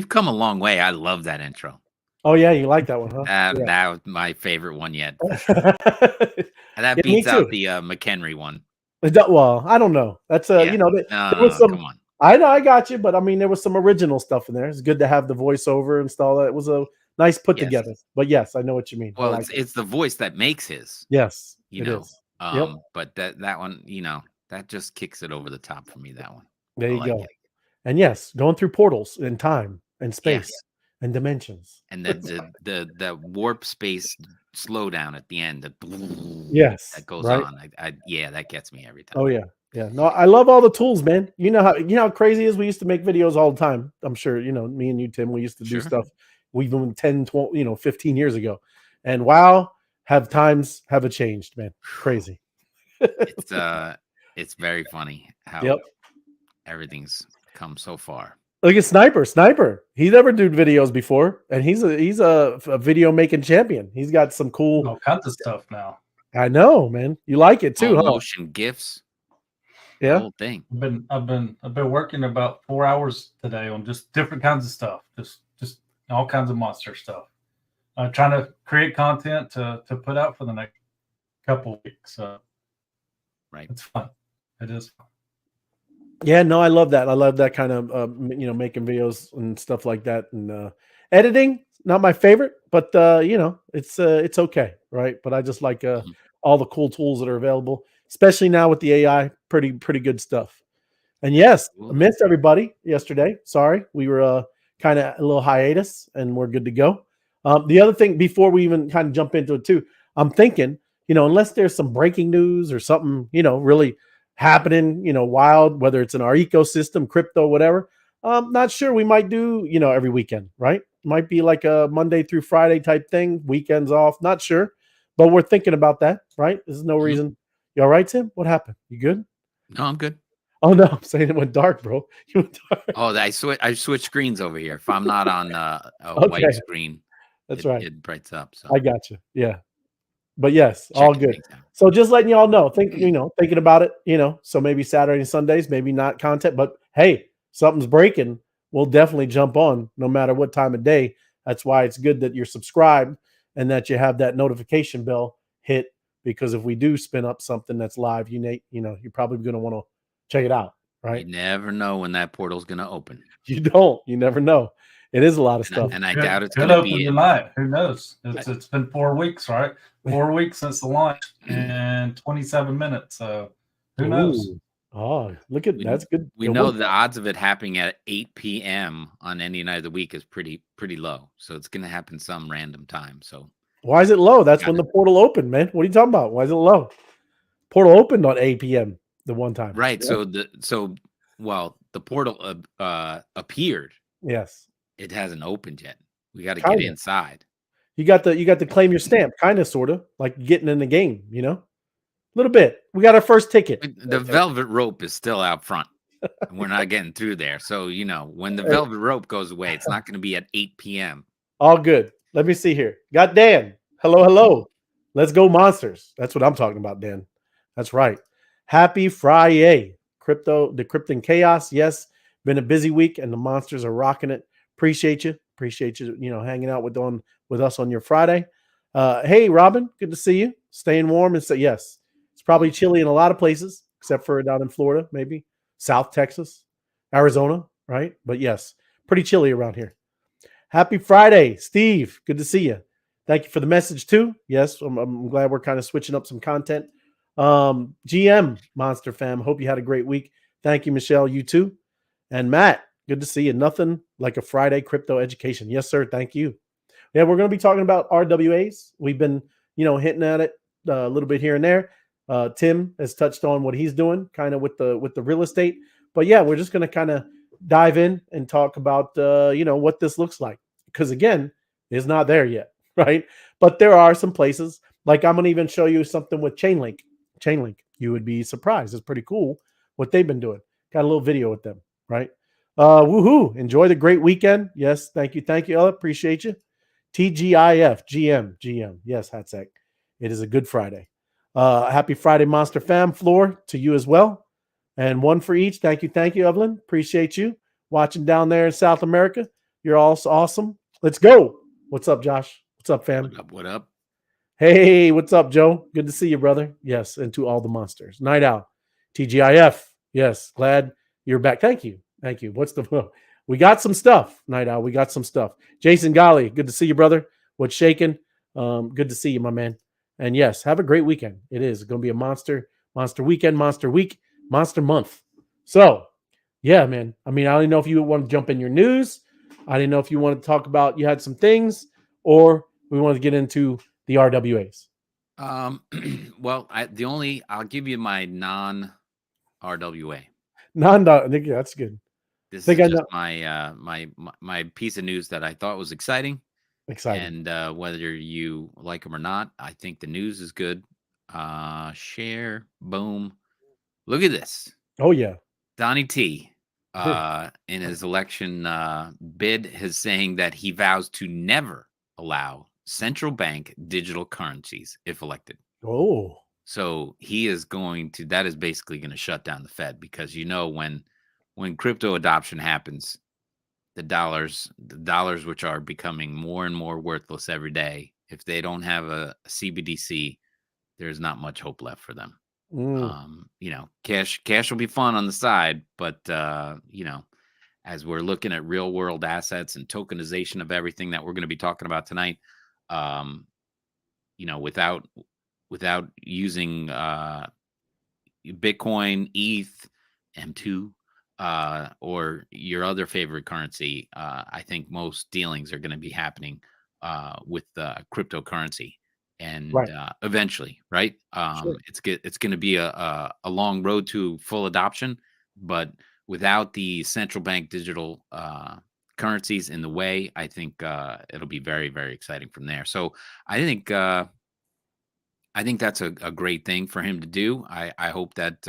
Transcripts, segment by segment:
We've come a long way. I love that intro. Oh yeah, you like that one, huh? That was my favorite one yet, for sure. And that Yeah, me beats out too. the McHenry one. Well, I don't know. That's Yeah. there was No, some. come on. I know I got you, but I mean there was some original stuff in there. It's good to have the voiceover and stuff. It was a nice put Yes. together. But yes, I know what you mean. I Well, like it. it's the voice that makes his, Yes, you it know. is. Yep. But that one, that just kicks it over the top for me, that one. There I you like go. it. And yes, going through portals in time and Yeah. space and dimensions. And then the warp space slowdown at the end, Yes. that goes Right. on. Yeah, that gets me every time. Oh yeah. Yeah. No, I love all the tools, man. You know how crazy it is. We used to make videos all the time. I'm sure, me and you, Tim, we used to do Sure. stuff we've been 10, 12, 15 years ago. And wow, times have changed, man. Crazy. It's very funny how Yep. everything's come so far. Look at Sniper. He's never done videos before, and he's a video making champion. He's got some cool all kinds of stuff now. I know, man. You like it too, huh? Motion GIFs. Yeah. The whole thing. I've been working about 4 hours today on just different kinds of stuff. Just all kinds of monster stuff. Trying to create content to put out for the next couple weeks. Right. It's fun. It is fun. Yeah, no, I love that. I love that kind of making videos and stuff like that. And editing, not my favorite, but it's okay, right? But I just like all the cool tools that are available, especially now with the AI. Pretty good stuff. And yes, I missed everybody yesterday. Sorry, we were kind of a little hiatus, and we're good to go. The other thing, before we even kind of jump into it too, I'm thinking, unless there's some breaking news or something, really happening, wild, whether it's in our ecosystem, crypto, whatever. Not sure. We might do, every weekend, right? Might be like a Monday through Friday type thing, weekends off. Not sure, but we're thinking about that, right? There's no reason. You all right, Tim? What happened? You good? No, I'm good. Oh no, I'm saying it went dark, bro. You went dark. Oh, I switch screens over here. If I'm not on a white screen, that's right. It brights up. So I got you. Yeah. But yes, all good. So just letting y'all know, thinking about it, so maybe Saturday and Sundays, maybe not content, but hey, something's breaking. We'll definitely jump on no matter what time of day. That's why it's good that you're subscribed and that you have that notification bell hit, because if we do spin up something that's live, you're probably going to want to check it out, right? You never know when that portal's going to open. You don't. You never know. It is a lot of stuff. And I doubt it's going to be tonight. Who knows? It's been 4 weeks, right? 4 weeks since the launch and 27 minutes. So who knows? Oh, look at that's good. We know the odds of it happening at 8 p.m. on any night of the week is pretty low. So it's going to happen some random time. So why is it low? That's when the portal opened, man. What are you talking about? Why is it low? Portal opened on 8 p.m. the one time. Right. Yeah. So the portal appeared. Yes. It hasn't opened yet. We got to get inside. You got to claim your stamp, kind of, sort of, like getting in the game, a little bit. We got our first ticket. The velvet rope is still out front. And we're not getting through there. So, when the velvet rope goes away, it's not going to be at 8 p.m. All good. Let me see here. Got Dan. Hello. Let's go monsters. That's what I'm talking about, Dan. That's right. Happy Friday. Decrypting chaos. Yes. Been a busy week and the monsters are rocking it. Appreciate you, hanging out with us on your Friday. Hey, Robin, good to see you. Staying warm and yes, it's probably chilly in a lot of places except for down in Florida, maybe South Texas, Arizona, right? But yes, pretty chilly around here. Happy Friday, Steve. Good to see you. Thank you for the message too. Yes, I'm glad we're kind of switching up some content. GM Monster Fam, hope you had a great week. Thank you, Michelle. You too, and Matt. Good to see you. Nothing like a Friday crypto education. Yes, sir. Thank you. Yeah, we're going to be talking about RWAs. We've been, hitting at it a little bit here and there. Tim has touched on what he's doing kind of with the real estate. But yeah, we're just going to kind of dive in and talk about, what this looks like. Because again, it's not there yet, right? But there are some places, like I'm going to even show you something with Chainlink. You would be surprised. It's pretty cool what they've been doing. Got a little video with them, right? Woohoo! Enjoy the great weekend. Yes, thank you, Ella. Appreciate you. TGIF, GM. Yes, Hatsek. It is a good Friday. Happy Friday, Monster Fam. Floor to you as well, and one for each. Thank you, Evelyn. Appreciate you watching down there in South America. You're all awesome. Let's go. What's up, Josh? What's up, fam? What up? What up? Hey, what's up, Joe? Good to see you, brother. Yes, and to all the monsters. Night out. TGIF. Yes, glad you're back. Thank you. Thank you. What's the we got some stuff, Night Owl. We got some stuff. Jason Golly, good to see you, brother. What's shaking? Good to see you, my man. And yes, have a great weekend. It is going to be a monster weekend, monster week, monster month. So, yeah, man. I mean, I don't know if you want to jump in your news. I didn't know if you wanted to talk about you had some things, or we want to get into the RWAs. Well, I'll give you my non-RWA. That's good. This Think is I just know. my piece of news that I thought was exciting. Exciting. And whether you like them or not, I think the news is good. Share, boom. Look at this. Oh yeah. Donnie T, in his election bid, is saying that he vows to never allow central bank digital currencies if elected. Oh. So he is that is basically going to shut down the Fed, because when crypto adoption happens, the dollars which are becoming more and more worthless every day, if they don't have a CBDC, there's not much hope left for them. Cash will be fun on the side, but as we're looking at real world assets and tokenization of everything that we're going to be talking about tonight, without using Bitcoin, ETH, M2, or your other favorite currency, I think most dealings are going to be happening with cryptocurrency, and eventually, right? Sure. It's going to be a long road to full adoption, but without the central bank digital currencies in the way, I think it'll be very, very exciting from there. So I think that's a great thing for him to do. I hope that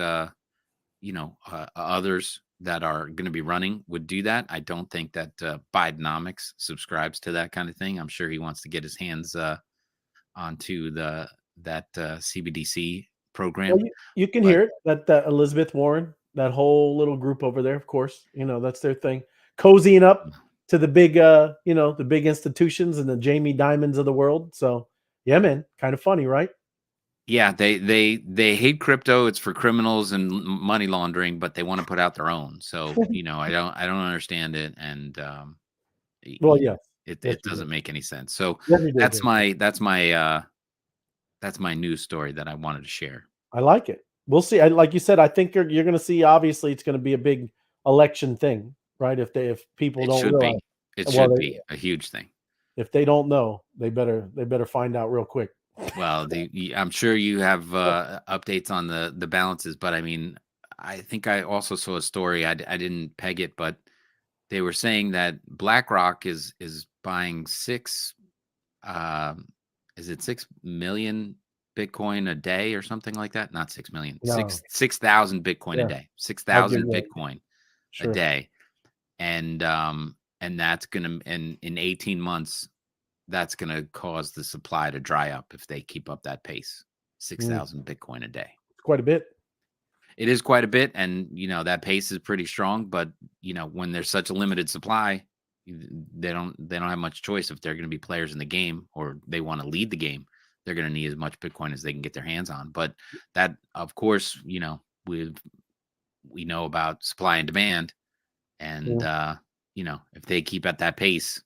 others that are going to be running would do that. I don't think that Bidenomics subscribes to that kind of thing. I'm sure he wants to get his hands onto that CBDC program. Well, you can hear it, that Elizabeth Warren, that whole little group over there, of course, that's their thing. Cozying up to the big, the big institutions and the Jamie Dimons of the world. So yeah, man, kind of funny, right? Yeah, they hate crypto. It's for criminals and money laundering, but they want to put out their own. So I don't understand it, and well, yeah, it doesn't make any sense. So that's my news story that I wanted to share. I like it. We'll see. Like you said, I think you're going to see. Obviously, it's going to be a big election thing, right? If people don't realize, it should be a huge thing. If they don't know, they better find out real quick. Well, I'm sure you have updates on the balances, but I mean, I think I also saw a story. I didn't peg it, but they were saying that BlackRock is buying 6 million Bitcoin a day or something like that? Not 6 million, No. 6,000 Bitcoin a day, 6,000 Bitcoin a day, and that's gonna, in 18 months. That's going to cause the supply to dry up if they keep up that pace. 6,000 Bitcoin a day. It's quite a bit. It is quite a bit. And, that pace is pretty strong. But, when there's such a limited supply, they don't have much choice. If they're going to be players in the game, or they want to lead the game, they're going to need as much Bitcoin as they can get their hands on. But that, of course, we know about supply and demand. And, if they keep at that pace,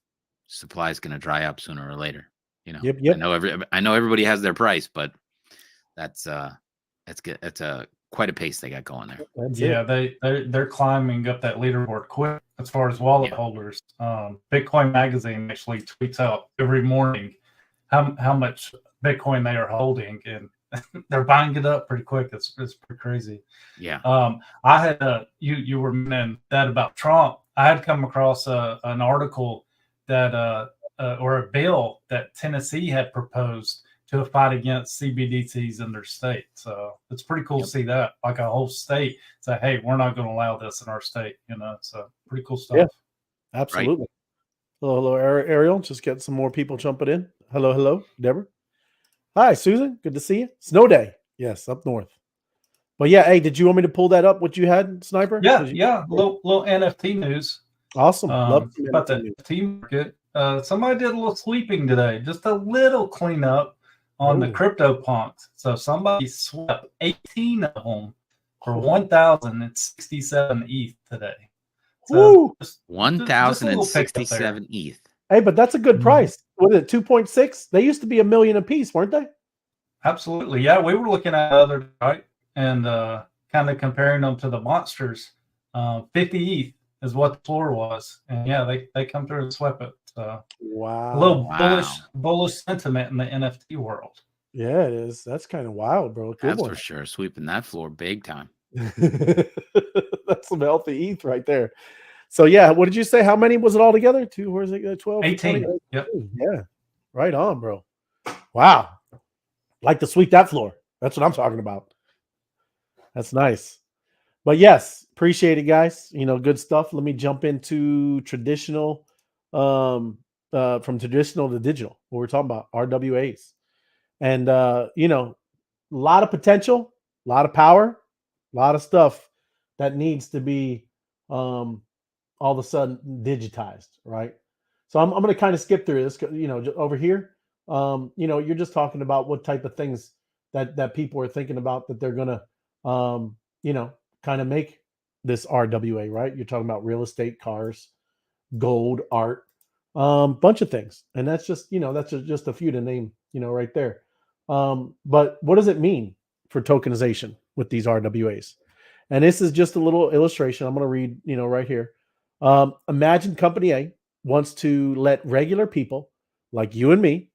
supply is going to dry up sooner or later. Yep. I know everybody has their price, but that's quite a pace they got going there. They're climbing up that leaderboard quick as far as wallet holders. Bitcoin Magazine actually tweets out every morning how much Bitcoin they are holding, and they're buying it up pretty quick. It's pretty crazy. Yeah. I had you were mentioning that about Trump. I had come across an article that or a bill that Tennessee had proposed to fight against CBDCs in their state. So it's pretty cool to see that, like a whole state say, hey, we're not going to allow this in our state. So pretty cool stuff. Yeah, absolutely. Right. Hello, Ariel. Just get some more people jumping in. Hello, Deborah. Hi, Susan. Good to see you. Snow day. Yes, up north. But yeah, hey, did you want me to pull that up? What you had, Sniper? Yeah. Little NFT news. Awesome. Love some About NFT the news. NFT market. Somebody did a little sweeping today, just a little cleanup on the Ooh. crypto punks. So somebody swept 18 of them for 1,067 ETH today. So Woo. just a little pickup there. 1,067 ETH. Hey, but that's a good Mhm. price. What is it, 2.6? They used to be $1 million a piece, weren't they? Absolutely. Yeah, we were looking at other, right? And kind of comparing them to the monsters. 50 ETH is what the floor was. And yeah, they come through and swept it. So a little Wow. bullish sentiment in the NFT world. Yeah, it is. That's kind of wild, bro. Good That's one. for sure. Sweeping that floor big time. That's some healthy ETH right there. So yeah, what did you say? How many was it all together? Two, where's it? 12, 18. 20? Yep. Yeah. Right on, bro. Wow. Like to sweep that floor. That's what I'm talking about. That's nice. But yes, appreciate it, guys. Good stuff. Let me jump into traditional, from traditional to digital. What we're talking about, RWAs. And a lot of potential, a lot of power, a lot of stuff that needs to be all of a sudden digitized, right? So I'm going to kind of skip through this, over here. You're just talking about what type of things that people are thinking about that they're going to, kind of make this RWA, right? You're talking about real estate, cars, gold, art, bunch of things, and that's just a few to name, right there. But what does it mean for tokenization with these RWAs? And this is just a little illustration. I'm going to read, right here. Imagine Company A wants to let regular people like you and me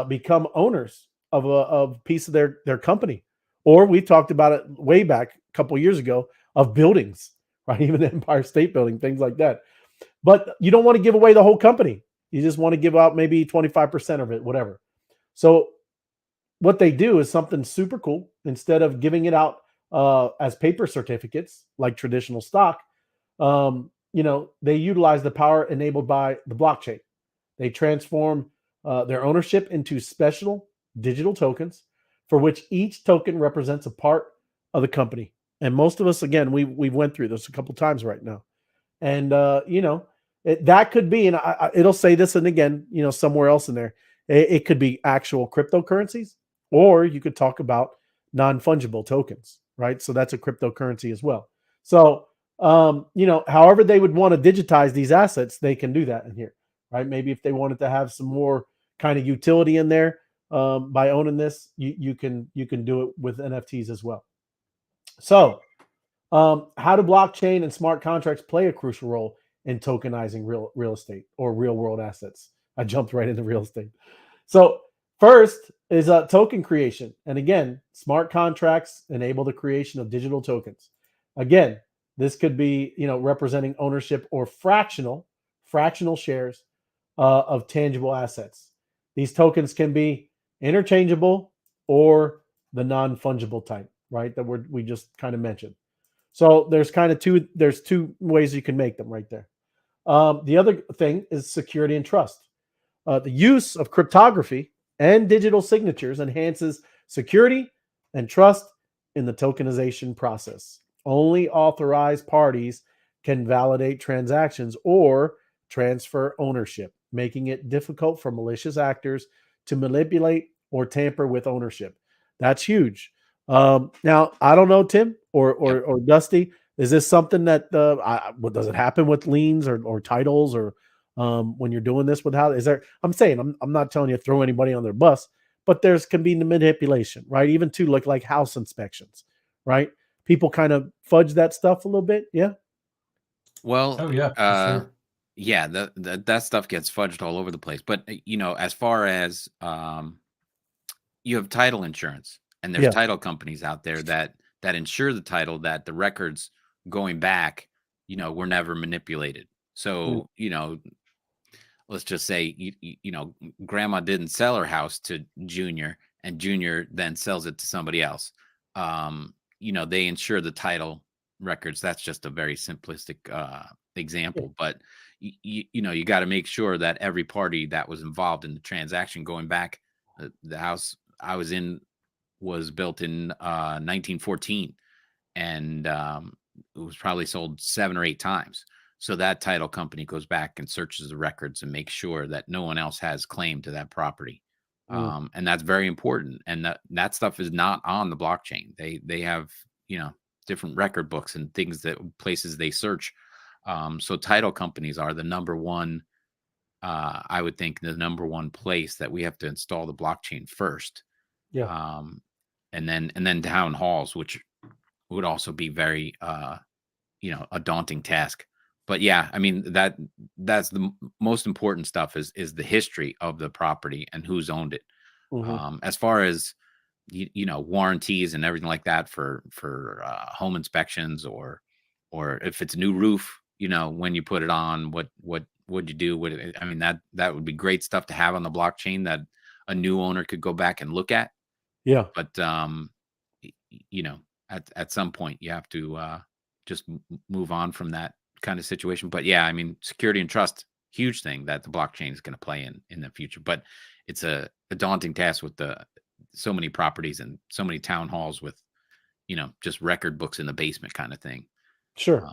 become owners of a piece of their company, or we talked about it way back a couple years ago of buildings, right? Even the Empire State Building, things like that. But you don't want to give away the whole company. You just want to give out maybe 25% of it, whatever. So what they do is something super cool. Instead of giving it out as paper certificates like traditional stock, they utilize the power enabled by the blockchain. They transform their ownership into special digital tokens for which each token represents a part of the company. And most of us, again, we went through this a couple times right now. And, that could be, and it'll say this, and again, somewhere else in there, it could be actual cryptocurrencies, or you could talk about non-fungible tokens, right? So that's a cryptocurrency as well. So, however they would want to digitize these assets, they can do that in here, right? Maybe if they wanted to have some more kind of utility in there by owning this, you can do it with NFTs as well. So, how do blockchain and smart contracts play a crucial role in tokenizing real estate or real world assets? I jumped right into real estate. So first is token creation. And again, smart contracts enable the creation of digital tokens. Again, this could be, representing ownership or fractional shares of tangible assets. These tokens can be interchangeable or the non-fungible type, right? That we just kind of mentioned. So there's two ways you can make them right there. The other thing is security and trust. The use of cryptography and digital signatures enhances security and trust in the tokenization process. Only authorized parties can validate transactions or transfer ownership, making it difficult for malicious actors to manipulate or tamper with ownership. That's huge. Now, I don't know, Tim or Dusty, is this something that what does it happen with liens or titles or when you're doing this with how is there? I'm saying I'm not telling you to throw anybody on their bus, but there's can be the manipulation, right? Even to like house inspections, right? People kind of fudge that stuff a little bit, yeah. Well, Oh yeah, for sure. yeah, that stuff gets fudged all over the place. But as far as you have title insurance, and there's Yeah. title companies out there that insure the title that the records going back, were never manipulated. So, let's just say grandma didn't sell her house to Junior, and Junior then sells it to somebody else. They insure the title records. That's just a very simplistic example, but you got to make sure that every party that was involved in the transaction going back, the house I was in was built in 1914, and it was probably sold 7 or 8 times. So that title company goes back and searches the records and makes sure that no one else has claim to that property. Mm. And that's very important. And that stuff is not on the blockchain. They have, different record books and things that places they search. So title companies are the number one. I would think the number one place that we have to install the blockchain first, Yeah. um, and then town halls, which would also be very a daunting task. But yeah, I mean that's the most important stuff is the history of the property and who's owned it. Hmm. As far as warranties and everything like that for home inspections, or if it's a new roof, when you put it on, what would you do with it? I mean, that would be great stuff to have on the blockchain that a new owner could go back and look at. Yeah. But y- y- you know at some point you have to just move on from that kind of situation. But yeah, I mean, security and trust, huge thing that the blockchain is going to play in the future. But it's a daunting task with the so many properties and so many town halls with just record books in the basement kind of thing. Sure.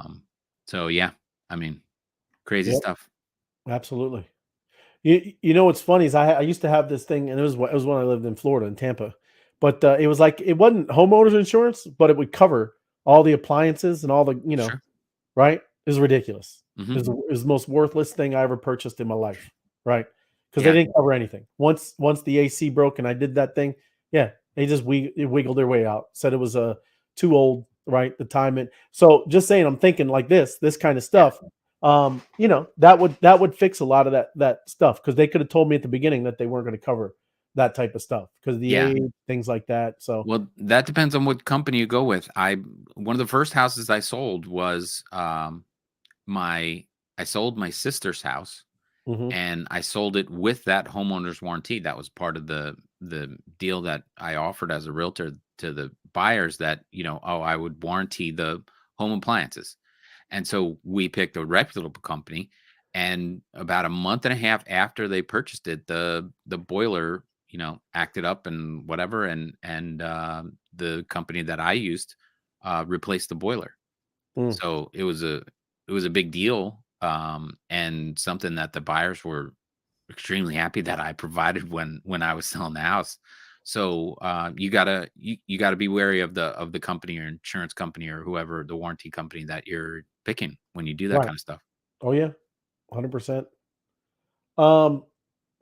So yeah, I mean, crazy Yep. stuff. Absolutely. You know what's funny is I used to have this thing, and it was when I lived in Florida in Tampa, but it was like it wasn't homeowners insurance, but it would cover all the appliances and all the Sure. right? It was ridiculous. It Hmm. was, it was the most worthless thing I ever purchased in my life, right? Because they Yeah. didn't cover anything. Once the AC broke and I did that thing, yeah, they just wiggled their way out. Said it was too old, right? The time it. So just saying, I'm thinking like this kind of Yeah. stuff. That would fix a lot of that stuff because they could have told me at the beginning that they weren't going to cover that type of stuff because the Yeah. age, things like that. So Well, that depends on what company you go with. One of the first houses I sold was my I sold my sister's house, mhm, and I sold it with that homeowner's warranty. That was part of the deal that I offered as a realtor to the buyers, that, I would warranty the home appliances. And so we picked a reputable company, and about a month and a half after they purchased it, the boiler, acted up and whatever, and the company that I used replaced the boiler. mm, So it was a big deal, and something that the buyers were extremely happy that I provided when I was selling the house. So you gotta be wary of the company or insurance company or whoever, the warranty company that you're picking when you do that right. kind of stuff. Oh yeah, 100%. Um,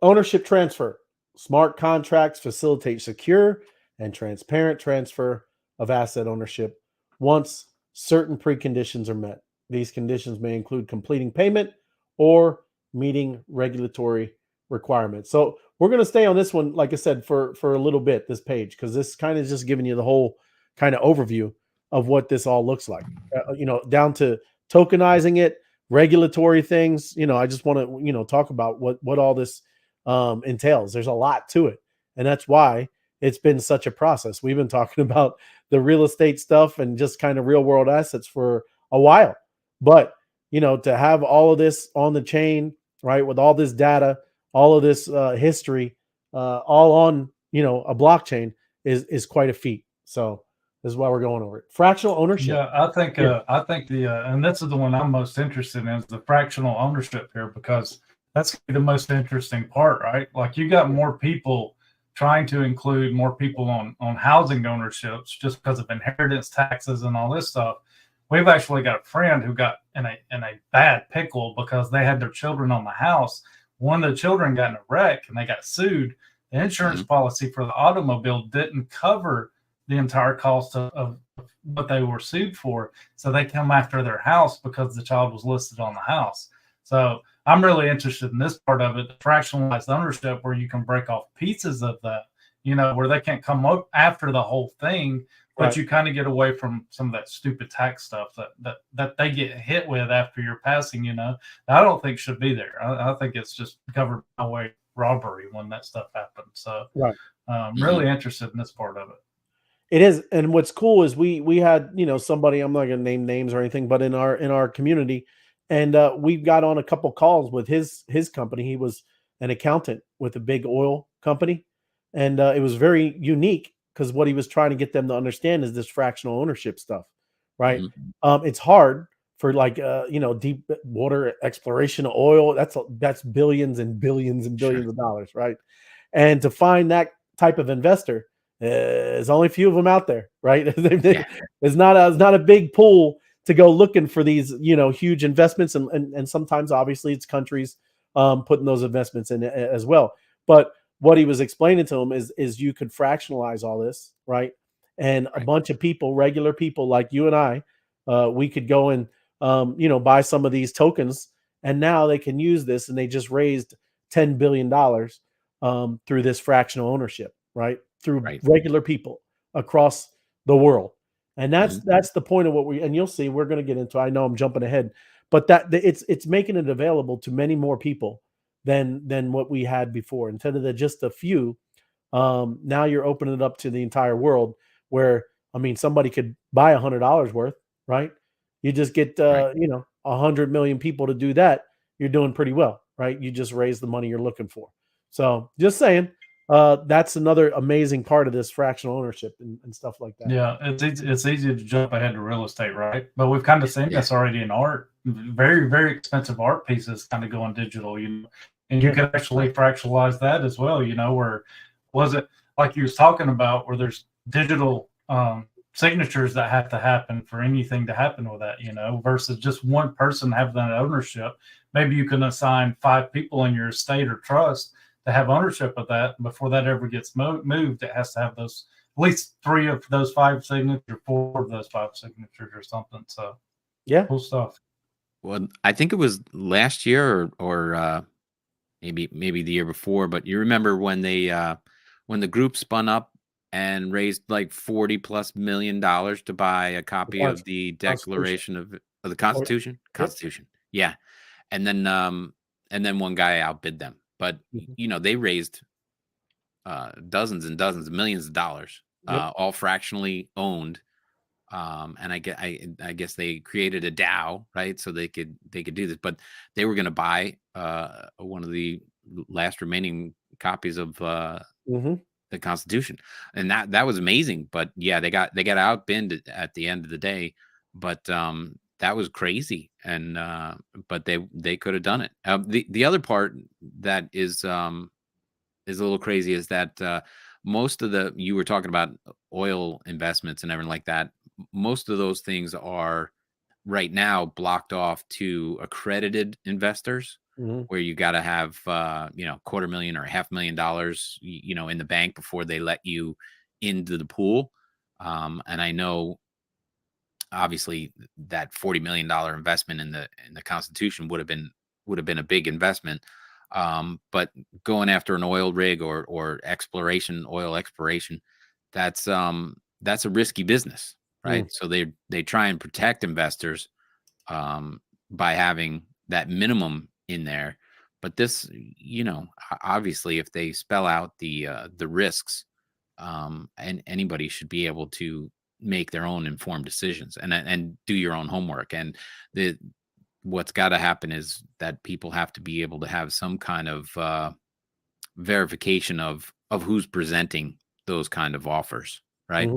Ownership transfer. Smart contracts facilitate secure and transparent transfer of asset ownership once certain preconditions are met. These conditions may include completing payment or meeting regulatory requirements. So we're going to stay on this one, like I said, for a little bit, this page, because this kind of just giving you the whole kind of overview of what this all looks like, down to tokenizing it, regulatory things. I just want to, talk about what all this entails. There's a lot to it. And that's why it's been such a process. We've been talking about the real estate stuff and just kind of real world assets for a while. But, to have all of this on the chain, right, with all this data, all of this history, all on, a blockchain is quite a feat. So this is why we're going over it. Fractional ownership. Yeah, I think Yeah. and this is the one I'm most interested in, is the fractional ownership here, because that's the most interesting part, right? Like, you got more people trying to include more people on housing ownerships just because of inheritance taxes and all this stuff. We've actually got a friend who got in a bad pickle because they had their children on the house. One of the children got in a wreck and they got sued. The insurance Mhm. policy for the automobile didn't cover the entire cost of what they were sued for. So they come after their house because the child was listed on the house. So I'm really interested in this part of it, fractionalized ownership, where you can break off pieces of that, where they can't come up after the whole thing, but Right. you kind of get away from some of that stupid tax stuff that they get hit with after your passing. I don't think should be there. I think it's just covered by way robbery when that stuff happens. So Right. I'm Mhm. really interested in this part of it. It is, and what's cool is we had somebody, I'm not going to name names or anything, but in our community, and we got on a couple calls with his company. He was an accountant with a big oil company, and it was very unique because what he was trying to get them to understand is this fractional ownership stuff, right? Mhm. It's hard for like deep water exploration of oil. That's billions and billions and billions of dollars, right? And to find that type of investor, there's only a few of them out there, right? It's not a big pool to go looking for these huge investments, and sometimes obviously it's countries putting those investments in as well. But what he was explaining to him is you could fractionalize all this, right? And a bunch of people, regular people like you and I, we could go and buy some of these tokens, and now they can use this, and they just raised $10 billion through this fractional ownership, right? Through regular people across the world. And that's the point of what and you'll see, we're going to get into, I know I'm jumping ahead, but it's making it available to many more people than what we had before. Instead of just a few, now you're opening it up to the entire world, where, I mean, somebody could buy $100 worth, right? You just get 100 million people to do that. You're doing pretty well, right? You just raise the money you're looking for. So just saying, that's another amazing part of this fractional ownership and stuff like that. Yeah, it's easy to jump ahead to real estate, right? But we've kind of seen this already in art. Very, very expensive art pieces kind of going digital, and you can actually fractionalize that as well. Where was it like you was talking about, where there's digital signatures that have to happen for anything to happen with that, versus just one person having that ownership. Maybe you can assign 5 people in your estate or trust to have ownership of that. Before that ever gets moved, it has to have at least 3 of those 5 signatures, 4 of those 5 signatures or something. So yeah, cool stuff. Well, I think it was last year or maybe the year before, but you remember when when the group spun up and raised like $40+ million to buy a copy of the Declaration of the Constitution? Constitution. Yeah. And then one guy outbid them. But they raised dozens and dozens of millions of dollars, all fractionally owned. And I guess they created a DAO, right? So they could do this, but they were going to buy one of the last remaining copies of the Constitution, and that was amazing. But yeah, they got outbinned at the end of the day. But that was crazy, and but they could have done it. The other part that is a little crazy is that most of you were talking about oil investments and everything like that. Most of those things are right now blocked off to accredited investors, where you got to have $250,000 or $500,000 in the bank before they let you into the pool. And I know obviously that $40 million investment in the Constitution would have been a big investment. But going after an oil rig or oil exploration, that's a risky business, right? So they try and protect investors by having that minimum in there. But this, obviously, if they spell out the risks, and anybody should be able to make their own informed decisions and do your own homework. And what's got to happen is that people have to be able to have some kind of verification of who's presenting those kind of offers, right?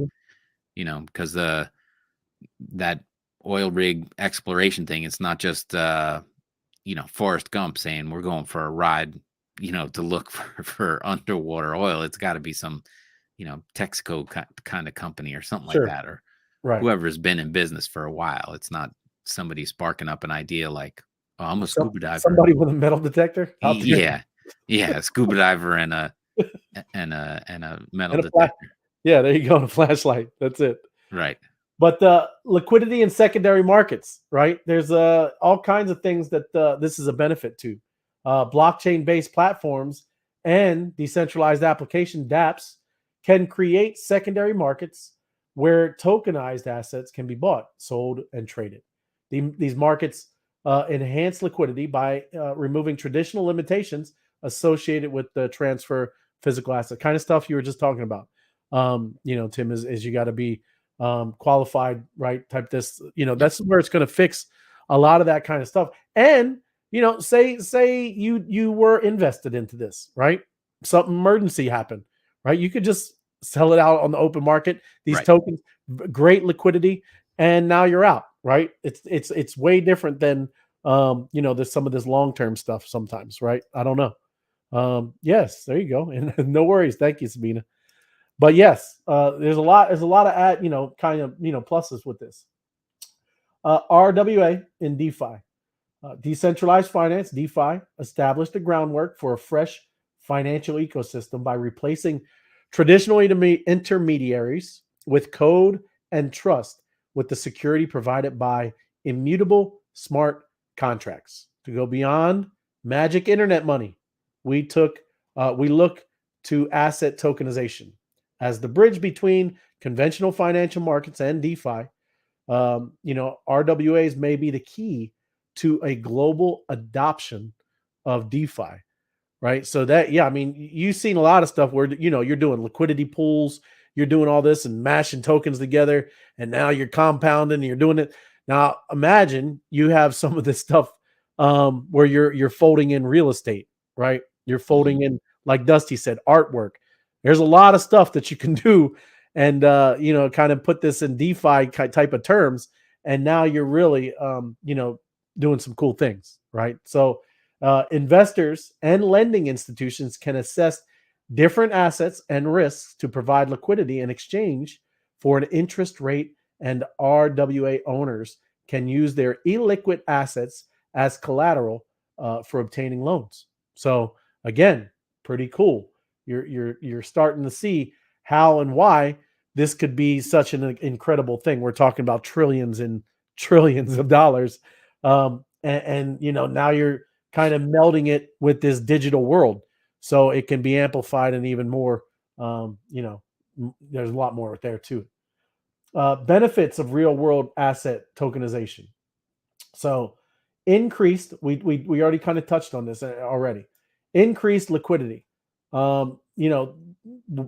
Because that oil rig exploration thing, it's not just Forrest Gump saying we're going for a ride, to look for underwater oil. It's got to be some Texaco kind of company or something like that, or whoever has been in business for a while. It's not somebody sparking up an idea like, oh, I'm a scuba diver. Somebody with a metal detector. Yeah, a scuba diver and a metal detector. Yeah, there you go. And a flashlight. That's it. Right. But the liquidity in secondary markets, right? There's all kinds of things that this is a benefit to. Blockchain-based platforms and decentralized application dApps can create secondary markets where tokenized assets can be bought, sold, and traded. These markets enhance liquidity by removing traditional limitations associated with the transfer physical asset, kind of stuff you were just talking about. Tim, is you got to be qualified, right? Type this, that's where it's going to fix a lot of that kind of stuff. And, say you were invested into this, right? Something emergency happened, right? You could just sell it out on the open market. These tokens, great liquidity, and now you're out, right? It's way different than there's some of this long-term stuff sometimes, right? I don't know. Yes, there you go. And no worries. Thank you, Sabina. But yes, there's a lot of kind of pluses with this. RWA in DeFi. Decentralized finance, DeFi, established the groundwork for a fresh financial ecosystem by replacing traditional intermediaries with code and trust with the security provided by immutable smart contracts. To go beyond magic internet money, we look to asset tokenization as the bridge between conventional financial markets and DeFi. RWAs may be the key to a global adoption of DeFi, right? So that, yeah, I mean, you've seen a lot of stuff where, you're doing liquidity pools, you're doing all this and mashing tokens together, and now you're compounding and you're doing it. Now, imagine you have some of this stuff where you're folding in real estate, right? You're folding in, like Dusty said, artwork. There's a lot of stuff that you can do and, kind of put this in DeFi type of terms. And now you're really, doing some cool things, right? So investors and lending institutions can assess different assets and risks to provide liquidity in exchange for an interest rate, and RWA owners can use their illiquid assets as collateral for obtaining loans. So again, pretty cool. You're starting to see how and why this could be such an incredible thing. We're talking about trillions and trillions of dollars. And now you're kind of melding it with this digital world, so it can be amplified and even more. There's a lot more there too. Benefits of real world asset tokenization. So increased, we already kind of touched on this already. Increased liquidity.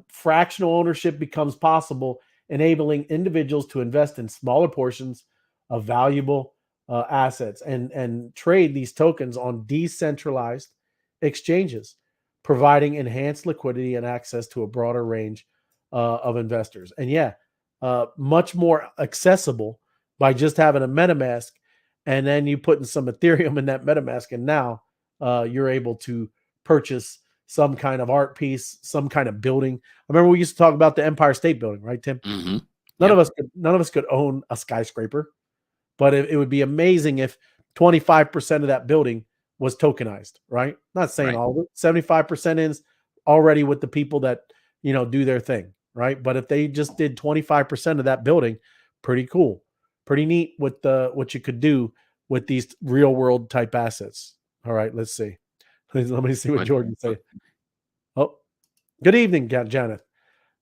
Fractional ownership becomes possible, enabling individuals to invest in smaller portions of valuable assets and trade these tokens on decentralized exchanges, providing enhanced liquidity and access to a broader range of investors. And much more accessible by just having a MetaMask, and then you putting some Ethereum in that MetaMask, and now you're able to purchase some kind of art piece, some kind of building. I remember we used to talk about the Empire State Building, right, Tim? Mm-hmm. None of us could own a skyscraper, but it would be amazing if 25% of that building was tokenized, right? Not saying all of it. 75% is already with the people that do their thing, right? But if they just did 25% of that building, pretty cool, pretty neat with what you could do with these real world type assets. All right, let's see. Let me see what Jordan say. Oh, good evening, Janet.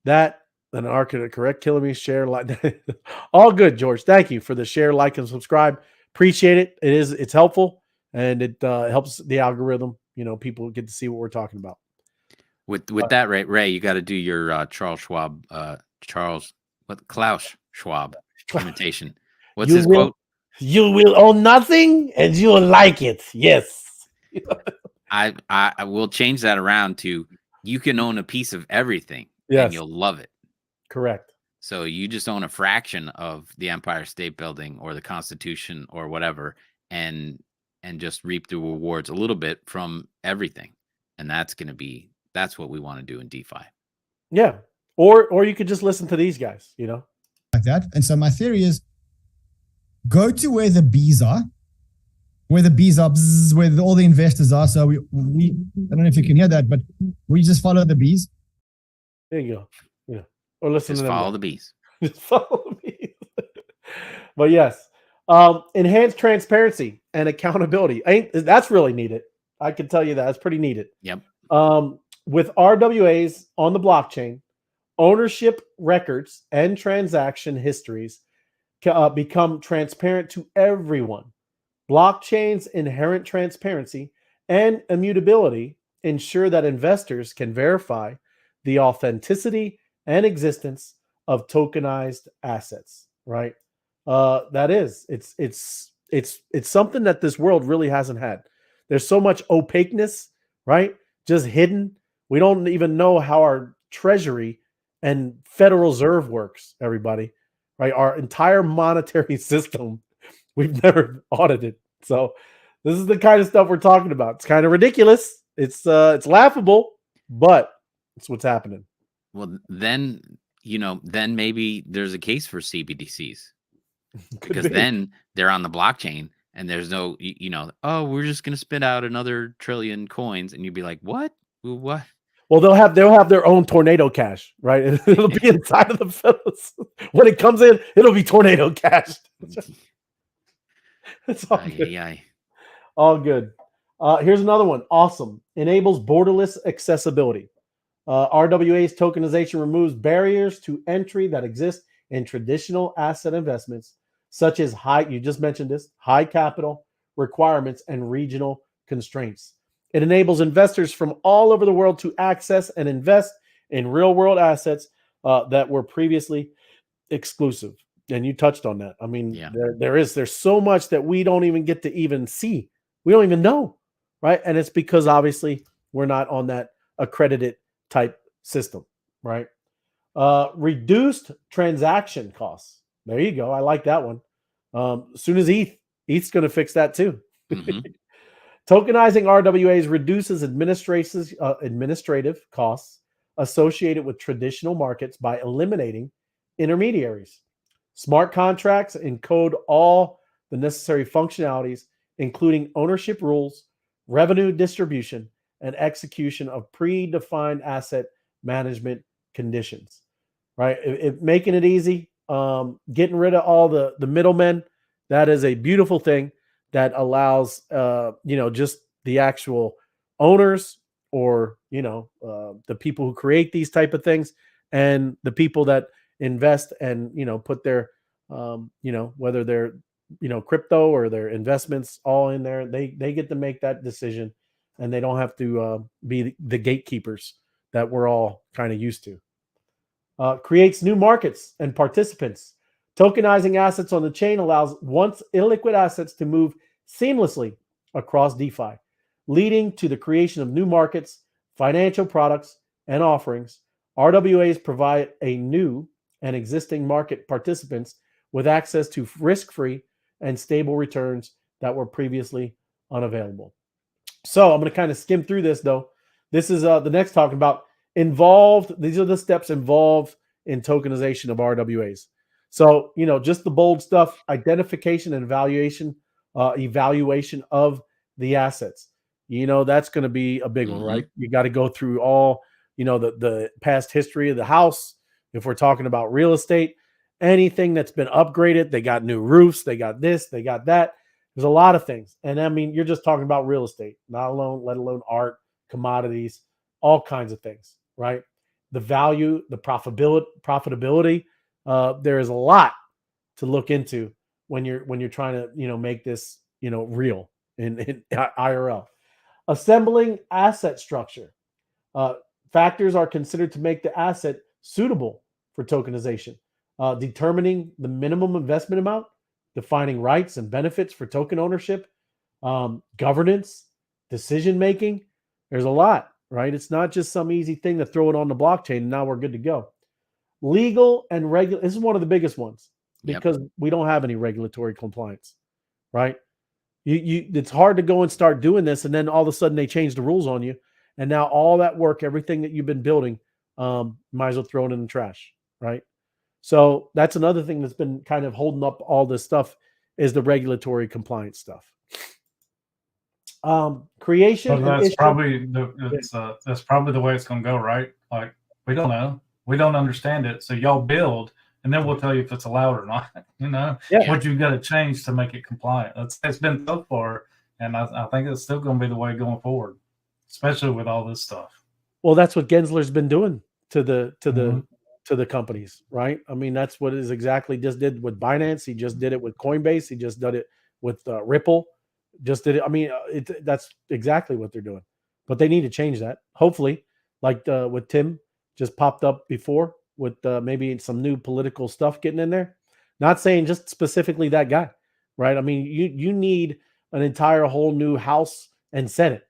That an architect, correct? Killing me, share, like, all good, George. Thank you for the share, like, and subscribe. Appreciate it. It's helpful, and it helps the algorithm. People get to see what we're talking about. With that, Ray, you got to do your Klaus Schwab imitation. What's his quote? You will own nothing, and you will like it. Yes. I will change that around to, you can own a piece of everything, and you'll love it. Correct. So you just own a fraction of the Empire State Building or the Constitution or whatever, and just reap the rewards a little bit from everything. And that's what we want to do in DeFi. Yeah. Or you could just listen to these guys, like that. And so my theory is, go to where the bees are, where all the investors are. So we I don't know if you can hear that, but we just follow the bees. There you go. Or listen just to them. Follow the bees. Just follow the bees. But yes, enhanced transparency and accountability. That's really needed. I can tell you that. It's pretty needed. Yep. With RWAs on the blockchain, ownership records and transaction histories become transparent to everyone. Blockchain's inherent transparency and immutability ensure that investors can verify the authenticity and existence of tokenized assets, right? It's something that this world really hasn't had. There's so much opaqueness, right? Just hidden. We don't even know how our treasury and Federal Reserve works, everybody, right? Our entire monetary system We've never audited. So this is the kind of stuff we're talking about. It's kind of ridiculous. It's laughable, but it's what's happening. Well, then, then maybe there's a case for CBDCs because then they're on the blockchain and there's no, oh, we're just going to spit out another trillion coins. And you'd be like, what? What? Well, they'll have their own tornado cash, right? It'll be inside of the fellas. When it comes in, it'll be tornado cash. It's all good. All good. Here's another one. Awesome. Enables borderless accessibility. RWA's tokenization removes barriers to entry that exist in traditional asset investments, such as you just mentioned this, high capital requirements and regional constraints. It enables investors from all over the world to access and invest in real-world assets that were previously exclusive. And you touched on that. I mean, there's so much that we don't even get to even see. We don't even know, right? And it's because obviously we're not on that accredited type system, right? Reduced transaction costs. There you go. I like that one. As soon as ETH's going to fix that too. Mm-hmm. Tokenizing RWAs reduces administrative costs associated with traditional markets by eliminating intermediaries. Smart contracts encode all the necessary functionalities, including ownership rules, revenue distribution, and execution of predefined asset management conditions. Right? Making it easy, getting rid of all the middlemen. That is a beautiful thing that allows, just the actual owners or, the people who create these type of things and the people that invest and, put their, whether they're, crypto or their investments all in there, they get to make that decision and they don't have to be the gatekeepers that we're all kind of used to. Creates new markets and participants. Tokenizing assets on the chain allows once illiquid assets to move seamlessly across DeFi, leading to the creation of new markets, financial products, and offerings. RWAs provide a new and existing market participants with access to risk-free and stable returns that were previously unavailable. So I'm going to kind of skim through this, though. This is the next talking about involved. These are the steps involved in tokenization of RWAs. So, just the bold stuff, identification and evaluation of the assets. That's going to be a big one, right? You got to go through all, the past history of the house. If we're talking about real estate, anything that's been upgraded, they got new roofs, they got this, they got that. There's a lot of things. And I mean, you're just talking about real estate, let alone art, commodities, all kinds of things, right? The value, the profitability. There is a lot to look into when you're trying to, make this, real in IRL. Assembling asset structure. Factors are considered to make the asset suitable for tokenization. Determining the minimum investment amount, defining rights and benefits for token ownership, governance, decision-making. There's a lot, right? It's not just some easy thing to throw it on the blockchain and now we're good to go. Legal and regular. This is one of the biggest ones because we don't have any regulatory compliance, right? It's hard to go and start doing this, and then all of a sudden they change the rules on you, and now all that work, everything that you've been building, might as well throw it in the trash, right? So that's another thing that's been kind of holding up all this stuff is the regulatory compliance stuff. Creation. So that's probably the way it's going to go, right? Like we don't know. We don't understand it. So y'all build, and then we'll tell you if it's allowed or not. What you've got to change to make it compliant. It's been so far, and I think it's still going to be the way going forward, especially with all this stuff. Well, that's what Gensler's been doing to the companies, right? I mean, that's what is exactly just did with Binance. He just did it with Coinbase. He just did it with Ripple. Just did it. I mean, that's exactly what they're doing, but they need to change that. Hopefully, like with Tim. Just popped up before with maybe some new political stuff getting in there. Not saying just specifically that guy, right? I mean, you need an entire whole new House and Senate.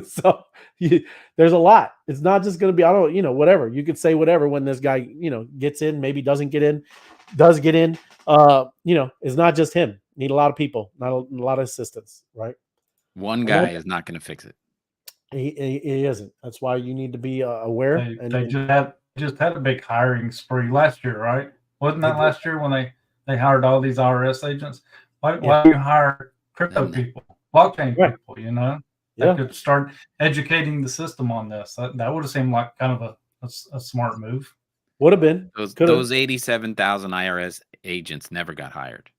So there's a lot. It's not just going to be, whatever. You could say whatever when this guy, gets in, maybe doesn't get in, does get in. It's not just him. Need a lot of people, not a lot of assistance, right? One guy is not going to fix it. He isn't. That's why you need to be aware. They just had a big hiring spree last year, right? Wasn't that last year when they hired all these IRS agents? Why do you hire crypto people, blockchain people? You know, they could start educating the system on this. That would have seemed like kind of a smart move. Would have been. Those 87,000 IRS agents never got hired.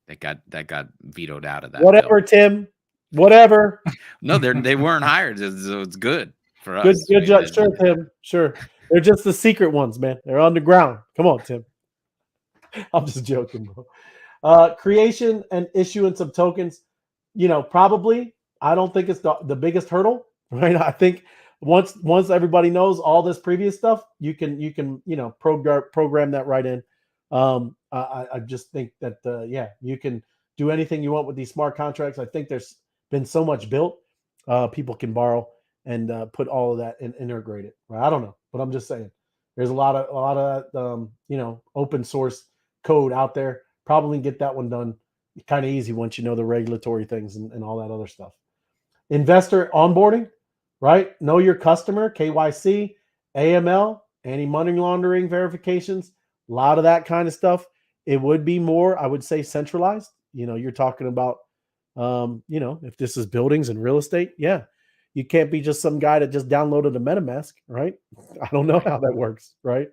That got vetoed out of that. Whatever, bill. Tim. Whatever. No, they weren't hired. So it's good for us. Good job. Sure, Tim. Sure. They're just the secret ones, man. They're underground. Come on, Tim. I'm just joking, bro. Creation and issuance of tokens, probably. I don't think it's the biggest hurdle, right? I think once everybody knows all this previous stuff, you can program that right in. I just think that you can do anything you want with these smart contracts. I think there's been so much built, people can borrow and put all of that and integrate it. Right? I don't know, but I'm just saying there's a lot of that, open source code out there. Probably get that one done kind of easy once you know the regulatory things and all that other stuff. Investor onboarding, right? Know your customer, KYC, AML, anti-money laundering verifications, a lot of that kind of stuff. It would be more, I would say, centralized. You're talking about, if this is buildings and real estate, you can't be just some guy that just downloaded a MetaMask, right? I don't know how that works, right?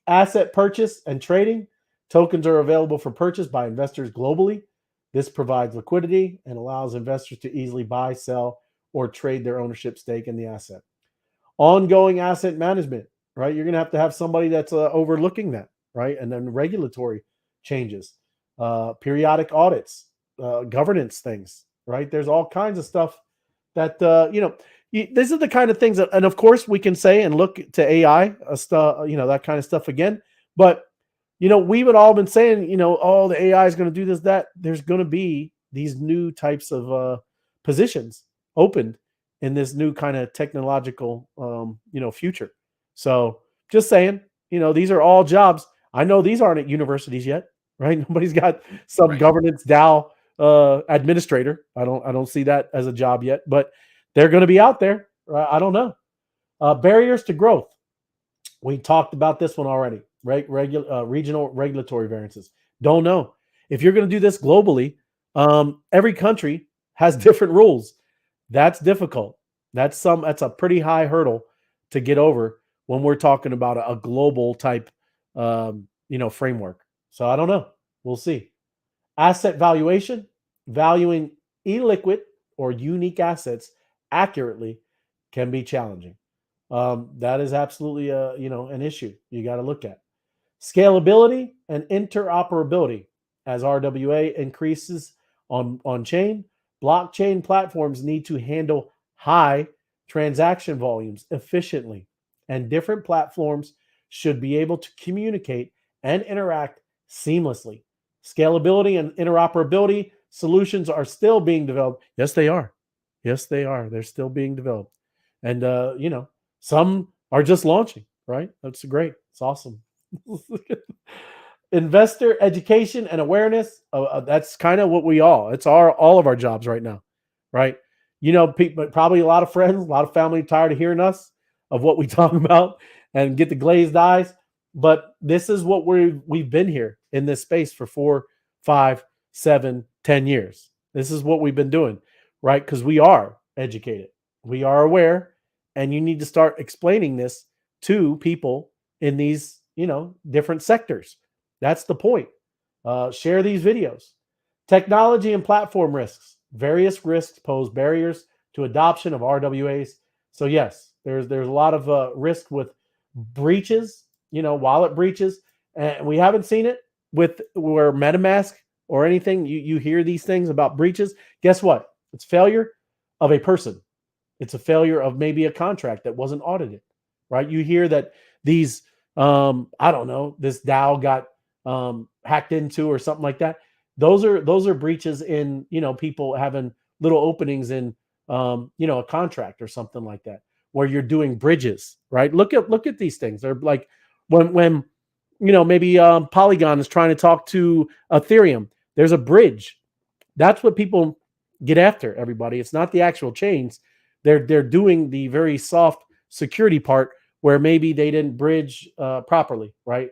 Asset purchase and trading. Tokens are available for purchase by investors globally. This provides liquidity and allows investors to easily buy, sell, or trade their ownership stake in the asset. Ongoing asset management, right? You're going to have somebody that's overlooking that, right? And then regulatory changes, periodic audits, governance things, right? There's all kinds of stuff that, these are the kind of things that, and of course we can say and look to AI, that kind of stuff again. But, we've all been saying, the AI is going to do this, that. There's going to be these new types of positions opened in this new kind of technological, future. So just saying, these are all jobs. I know these aren't at universities yet, right? Nobody's got some governance DAO administrator. I don't see that as a job yet, but they're going to be out there. Right? I don't know. Barriers to growth. We talked about this one already, right? Regional regulatory variances. Don't know. If you're going to do this globally, every country has different rules. That's difficult. That's a pretty high hurdle to get over when we're talking about a global type, framework. So I don't know. We'll see. Asset valuation, valuing illiquid or unique assets accurately can be challenging. That is absolutely an issue you got to look at. Scalability and interoperability. As RWA increases on chain, blockchain platforms need to handle high transaction volumes efficiently, and different platforms should be able to communicate and interact seamlessly. Scalability and interoperability solutions are still being developed. Yes, they are. Yes, they are. They're still being developed. And, some are just launching, right? That's great. It's awesome. Investor education and awareness. That's kind of what it's all of our jobs right now, right? People, probably a lot of friends, a lot of family tired of hearing us of what we talk about and get the glazed eyes. But this is what we've been here in this space for 4, 5, 7, 10 years. This is what we've been doing, right? Because we are educated. We are aware. And you need to start explaining this to people in these, different sectors. That's the point. Share these videos. Technology and platform risks. Various risks pose barriers to adoption of RWAs. So yes, there's a lot of risk with breaches, wallet breaches. And we haven't seen it with where MetaMask or anything. You hear these things about breaches. Guess what? It's failure of a person. It's a failure of maybe a contract that wasn't audited, right? You hear that these, this DAO got hacked into or something like that. Those are breaches in, people having little openings in, a contract or something like that, where you're doing bridges, right? Look at these things. They're like when maybe Polygon is trying to talk to Ethereum. There's a bridge. That's what people get after, everybody. It's not the actual chains. They're doing the very soft security part where maybe they didn't bridge properly, right?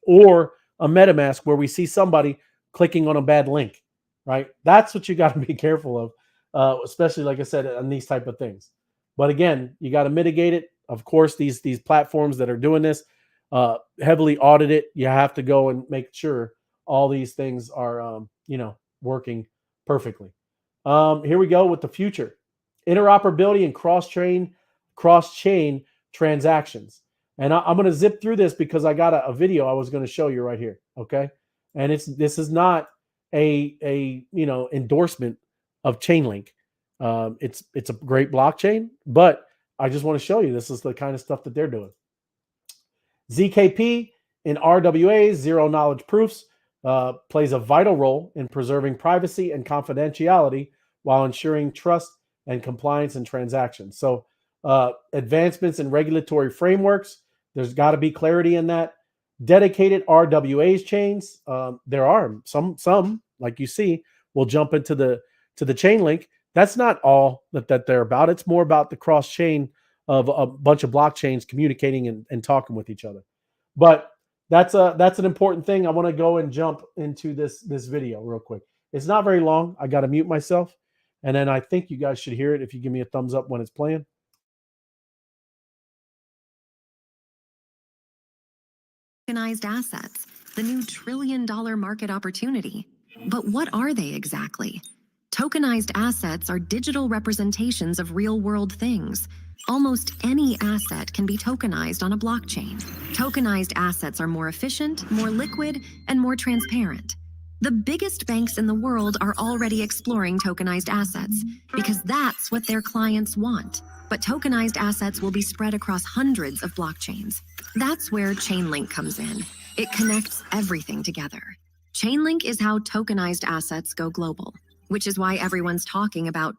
Or a MetaMask where we see somebody clicking on a bad link, right? That's what you got to be careful of, especially, like I said, on these type of things. But again, you got to mitigate it. Of course, these platforms that are doing this heavily audit it. You have to go and make sure all these things are, working perfectly. Here we go with the future. Interoperability and cross-chain transactions. And I'm going to zip through this because I got a video I was going to show you right here. Okay. And this is not a endorsement of Chainlink. It's a great blockchain, but I just want to show you this is the kind of stuff that they're doing. ZKP in RWAs, zero knowledge proofs, plays a vital role in preserving privacy and confidentiality while ensuring trust and compliance in transactions. So advancements in regulatory frameworks, there's got to be clarity in that. Dedicated RWAs chains, there are some like you see will jump into the chain link. That's not all that they're about. It's more about the cross chain of a bunch of blockchains communicating and talking with each other. But that's an important thing. I want to go and jump into this video real quick. It's not very long. I got to mute myself, and then I think you guys should hear it if you give me a thumbs up when it's playing. Tokenized assets, the new trillion-dollar market opportunity. But what are they exactly? Tokenized assets are digital representations of real-world things. Almost any asset can be tokenized on a blockchain. Tokenized assets are more efficient, more liquid, and more transparent. The biggest banks in the world are already exploring tokenized assets because that's what their clients want. But tokenized assets will be spread across hundreds of blockchains. That's where Chainlink comes in. It connects everything together. Chainlink is how tokenized assets go global, which is why everyone's talking about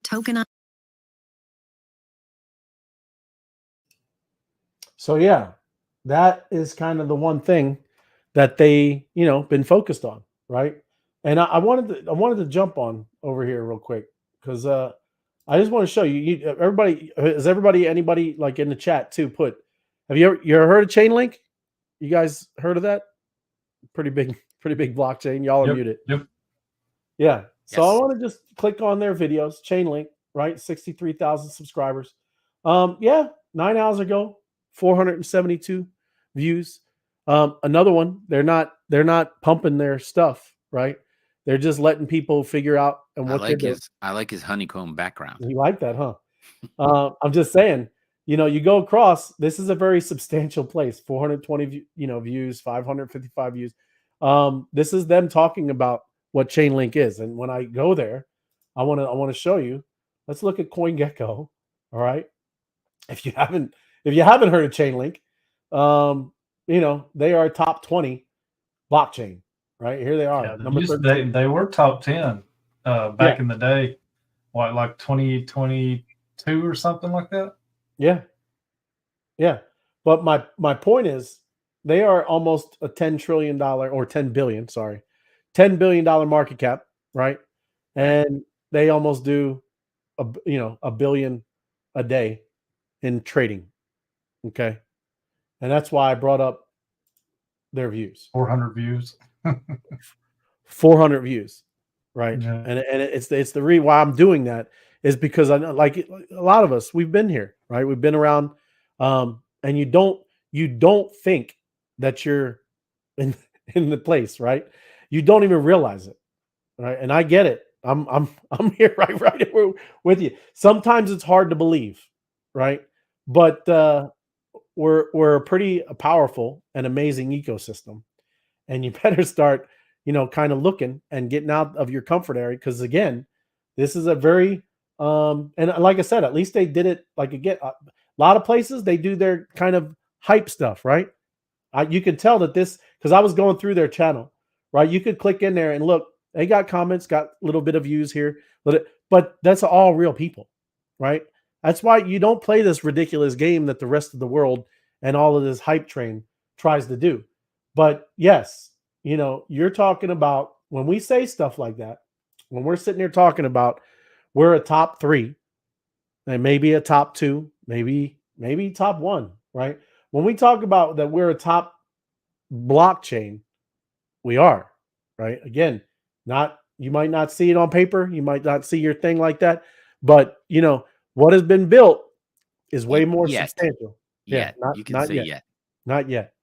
tokenized. So yeah, that is kind of the one thing that they, been focused on, right? And I wanted to jump on over here real quick because I just want to show you. Anybody like in the chat too? Have you ever heard of Chainlink? You guys heard of that? Pretty big blockchain. Y'all are muted. Yep. Yeah. So Yes. I want to just click on their videos. Chainlink, right? 63,000 subscribers. 9 hours ago, 472 views. Another one. They're not pumping their stuff, right? They're just letting people figure out and what I like his honeycomb background. You like that, huh? I'm just saying, you go across, this is a very substantial place, 420, views, 555 views. This is them talking about what Chainlink is. And when I go there, I want to show you, let's look at CoinGecko. All right. If you haven't heard of Chainlink, they are top 20 blockchain, right? Here they are. Yeah, Number 13. they were top 10 back in the day. What, like 2022 or something like that? Yeah. Yeah. But my point is they are almost a $10 trillion or 10 billion, sorry. $10 billion market cap, right? And they almost do a billion a day in trading. Okay. And that's why I brought up their views. 400 views. 400 views. Right. Yeah. And it's the reason why I'm doing that is because I know, like a lot of us, we've been here, right? We've been around, and you don't think that you're in the place, right? You don't even realize it, right? And I get it. I'm here right here with you. Sometimes it's hard to believe, right? But we're a pretty powerful and amazing ecosystem, and you better start, kind of looking and getting out of your comfort area. Because again, this is a very, and like I said, at least they did it like again, a lot of places they do their kind of hype stuff, right? You can tell that because I was going through their channel, right? You could click in there and look, they got comments, got a little bit of views here, but that's all real people, right? That's why you don't play this ridiculous game that the rest of the world and all of this hype train tries to do. But yes, you know, you're talking about when we say stuff like that, when we're sitting here talking about we're a top 3 and maybe a top 2, maybe top 1, right? When we talk about that we're a top blockchain, we are, right? Again, not you might not see it on paper, you might not see your thing like that, but you know, what has been built is way more Yet, substantial. Yeah, you can say yet. yet. Not yet.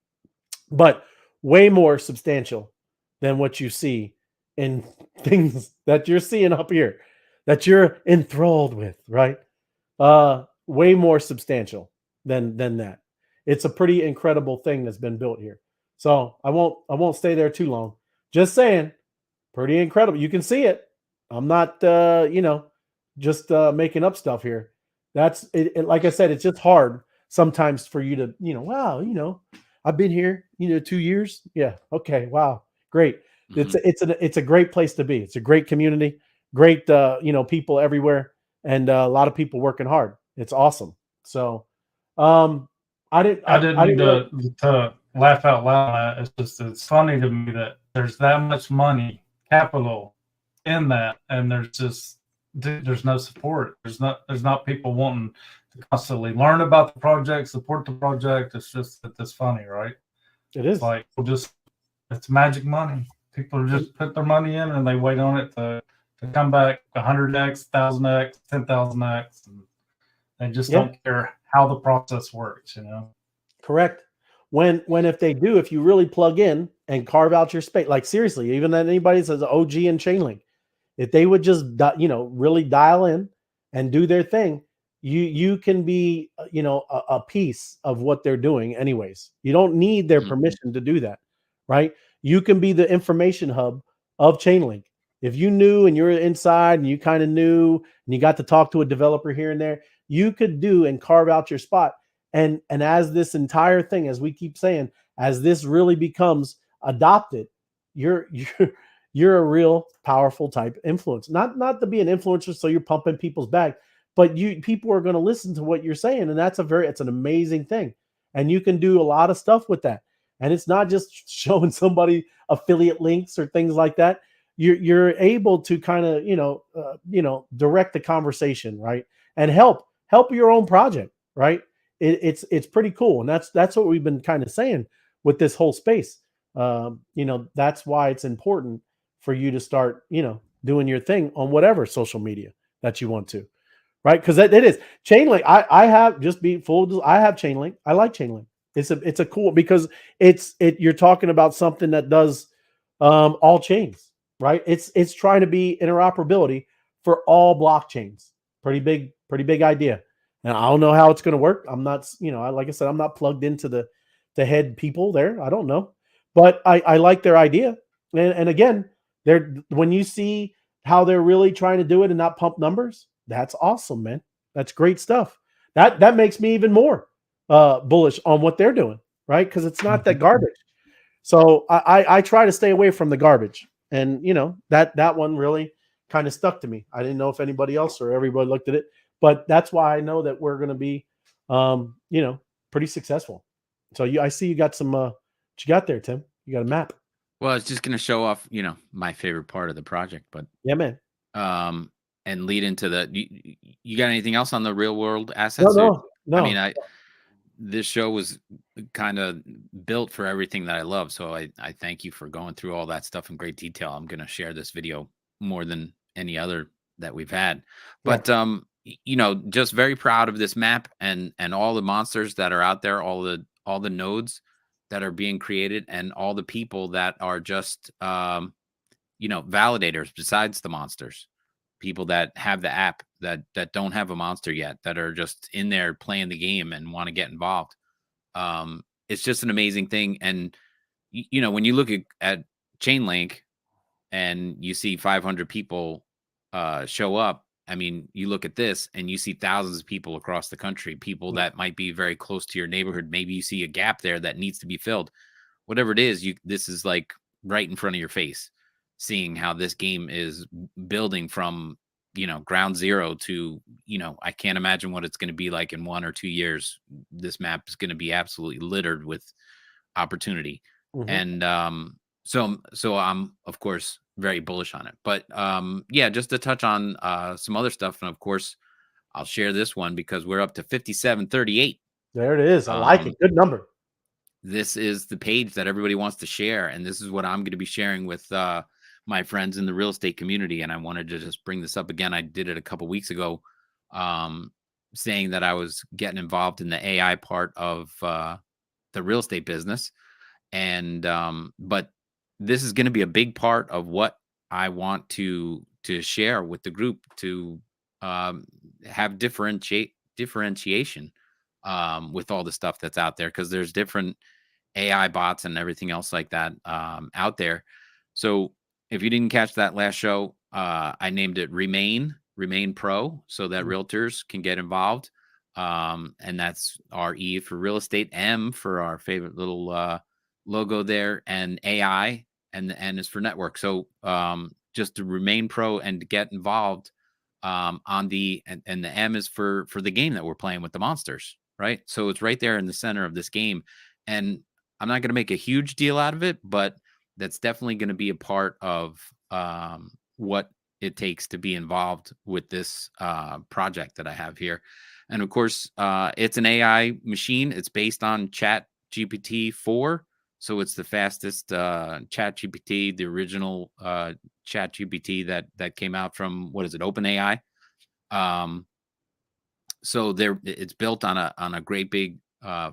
But way more substantial than what you see in things that you're seeing up here that you're enthralled with, right? Way more substantial than that. It's a pretty incredible thing that's been built here. So I won't stay there too long. Just saying, pretty incredible. You can see it. I'm not you know, just making up stuff here. That's it, like I said, it's just hard sometimes for you to, you know, wow, you know, I've been here, you know, 2 years. Yeah. Okay. Wow. Great. Mhm. It's a great place to be. It's a great community, great you know, people everywhere, and a lot of people working hard. It's awesome. So I I didn't I mean didn't know. to laugh out loud. It's just it's funny to me that there's that much money, capital in that, and there's no support. There's not people wanting to constantly learn about the project, support the project. It's just it's funny, right? It It's is. like it's magic money. People just put their money in and they wait on it to come back 100x, 1000x, 10,000x, and they just Yeah. don't care how the process works. You know. Correct. When if they do, if you really plug in and carve out your space, like seriously, even that anybody says OG and Chainlink, if they would just you know, really dial in and do their thing, you can be you know, a piece of what they're doing anyways. You don't need their Mhm. permission to do that, right? You can be the information hub of Chainlink. If you knew and you're inside and you kind of knew and you got to talk to a developer here and there, you could do and carve out your spot. And as this entire thing, as we keep saying, as this really becomes adopted, you're you're a real powerful type influence. Not to be an influencer so you're pumping people's back, but you people are going to listen to what you're saying, and it's an amazing thing. And you can do a lot of stuff with that. And it's not just showing somebody affiliate links or things like that. You're able to kind of you know, direct the conversation, right, and help your own project, right. It's pretty cool, and that's what we've been kind of saying with this whole space. You know, that's why it's important for you to start, you know, doing your thing on whatever social media that you want to, right? Because it is Chainlink. I have just be full. I have Chainlink. I like Chainlink. It's a cool because you're talking about something that does all chains, right? It's trying to be interoperability for all blockchains. Pretty big idea. And I don't know how it's going to work. I'm not, you know, like I said, I'm not plugged into the head people there. I don't know, but I like their idea. And again, they're when you see how they're really trying to do it and not pump numbers, that's awesome, man. That's great stuff. That makes me even more bullish on what they're doing, right? Because it's not that garbage. So I try to stay away from the garbage, and you know that one really kind of stuck to me. I didn't know if anybody else or everybody looked at it, but that's why I know that we're going to be, you know, pretty successful. So I see you got some. What you got there, Tim? You got a map? Well, it's just gonna show off, you know, my favorite part of the project, but Yeah, man. and lead into the. You got anything else on the real world No, assets? no, I mean, no. this show was kind of built for everything that I love. So I thank you for going through all that stuff in great detail. I'm going to share this video more than any other that we've had. Yeah. But you know, just very proud of this map and all the monsters that are out there, all the nodes that are being created, and all the people that are just you know, validators besides the monsters, people that have the app that don't have a monster yet, that are just in there playing the game and want to get involved. It's just an amazing thing. And you know, when you look at Chainlink and you see 500 people show up, I mean, you look at this and you see thousands of people across the country, people that might be very close to your neighborhood. Maybe you see a gap there that needs to be filled. Whatever it is, this is like right in front of your face, seeing how this game is building from, you know, ground zero to, you know, I can't imagine what it's going to be like in 1 or 2 years. This map is going to be absolutely littered with opportunity. Mhm. And So I'm of course very bullish on it. But yeah, just to touch on some other stuff, and of course I'll share this one because we're up to 5738. There it is. I like it. Good number. This is the page that everybody wants to share, and this is what I'm going to be sharing with my friends in the real estate community. And I wanted to just bring this up again. I did it a couple weeks ago, saying that I was getting involved in the AI part of the real estate business, and but this is going to be a big part of what I want to share with the group to have differentiation with all the stuff that's out there, because there's different AI bots and everything else like that out there. So if you didn't catch that last show, I named it Remain Pro, so that realtors can get involved. And that's RE for real estate, M for our favorite little logo there, and AI, and the N is for network. So just to remain pro and to get involved on the, and the M is for the game that we're playing with the monsters, right? So it's right there in the center of this game. And I'm not going to make a huge deal out of it, but that's definitely going to be a part of what it takes to be involved with this project that I have here. And of course, it's an AI machine. It's based on Chat GPT 4. So it's the fastest Chat GPT, the original Chat GPT that came out from, what is it, OpenAI. So it's built on a great big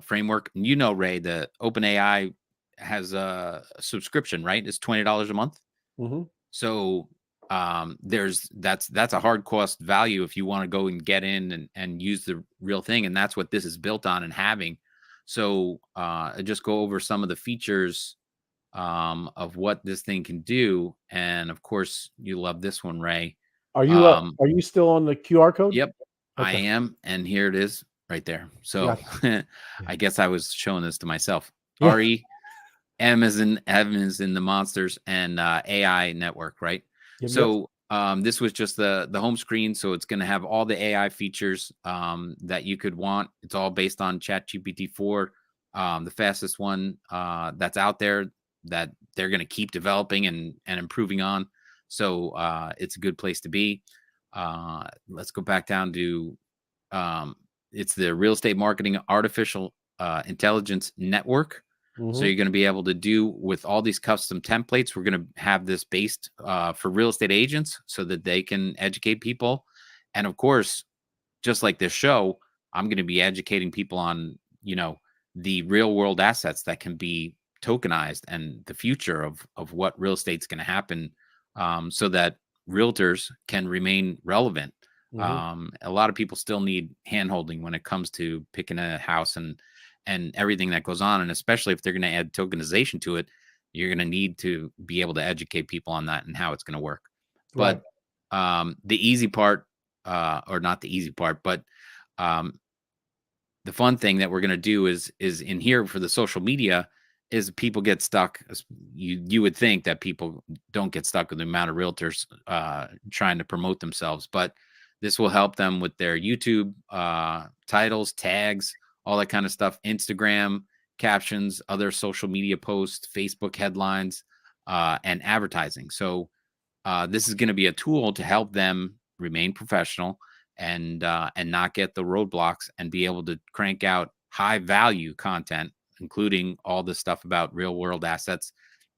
framework. And you know, Ray, the OpenAI has a subscription, right? It's $20 a month. Mm-hmm. So that's a hard cost value if you want to go and get in and use the real thing. And that's what this is built on and having. So I just go over some of the features of what this thing can do. And of course, you love this one, Ray. Are you still on the QR code? Yep, okay. I am. And here it is right there. So I guess I was showing this to myself. Yeah. RE, M is in the monsters, and AI network, right? Yep, so this was just the home screen. So it's going to have all the AI features that you could want. It's all based on ChatGPT 4, the fastest one that's out there that they're going to keep developing and improving on. So it's a good place to be. Let's go back down to it's the real estate marketing artificial intelligence network. Mm-hmm. So you're going to be able to do with all these custom templates. We're going to have this based for real estate agents so that they can educate people. And of course, just like this show, I'm going to be educating people on, the real world assets that can be tokenized and the future of what real estate's going to happen, so that realtors can remain relevant. Mm-hmm. A lot of people still need handholding when it comes to picking a house and everything that goes on. And especially if they're going to add tokenization to it, you're going to need to be able to educate people on that and how it's going to work. Right. But the easy part, or not the easy part, but the fun thing that we're going to do is in here for the social media is people get stuck. You would think that people don't get stuck with the amount of realtors trying to promote themselves, but this will help them with their YouTube titles, tags, all that kind of stuff, Instagram captions, other social media posts, Facebook headlines, and advertising. So this is going to be a tool to help them remain professional and not get the roadblocks and be able to crank out high value content, including all the stuff about real world assets,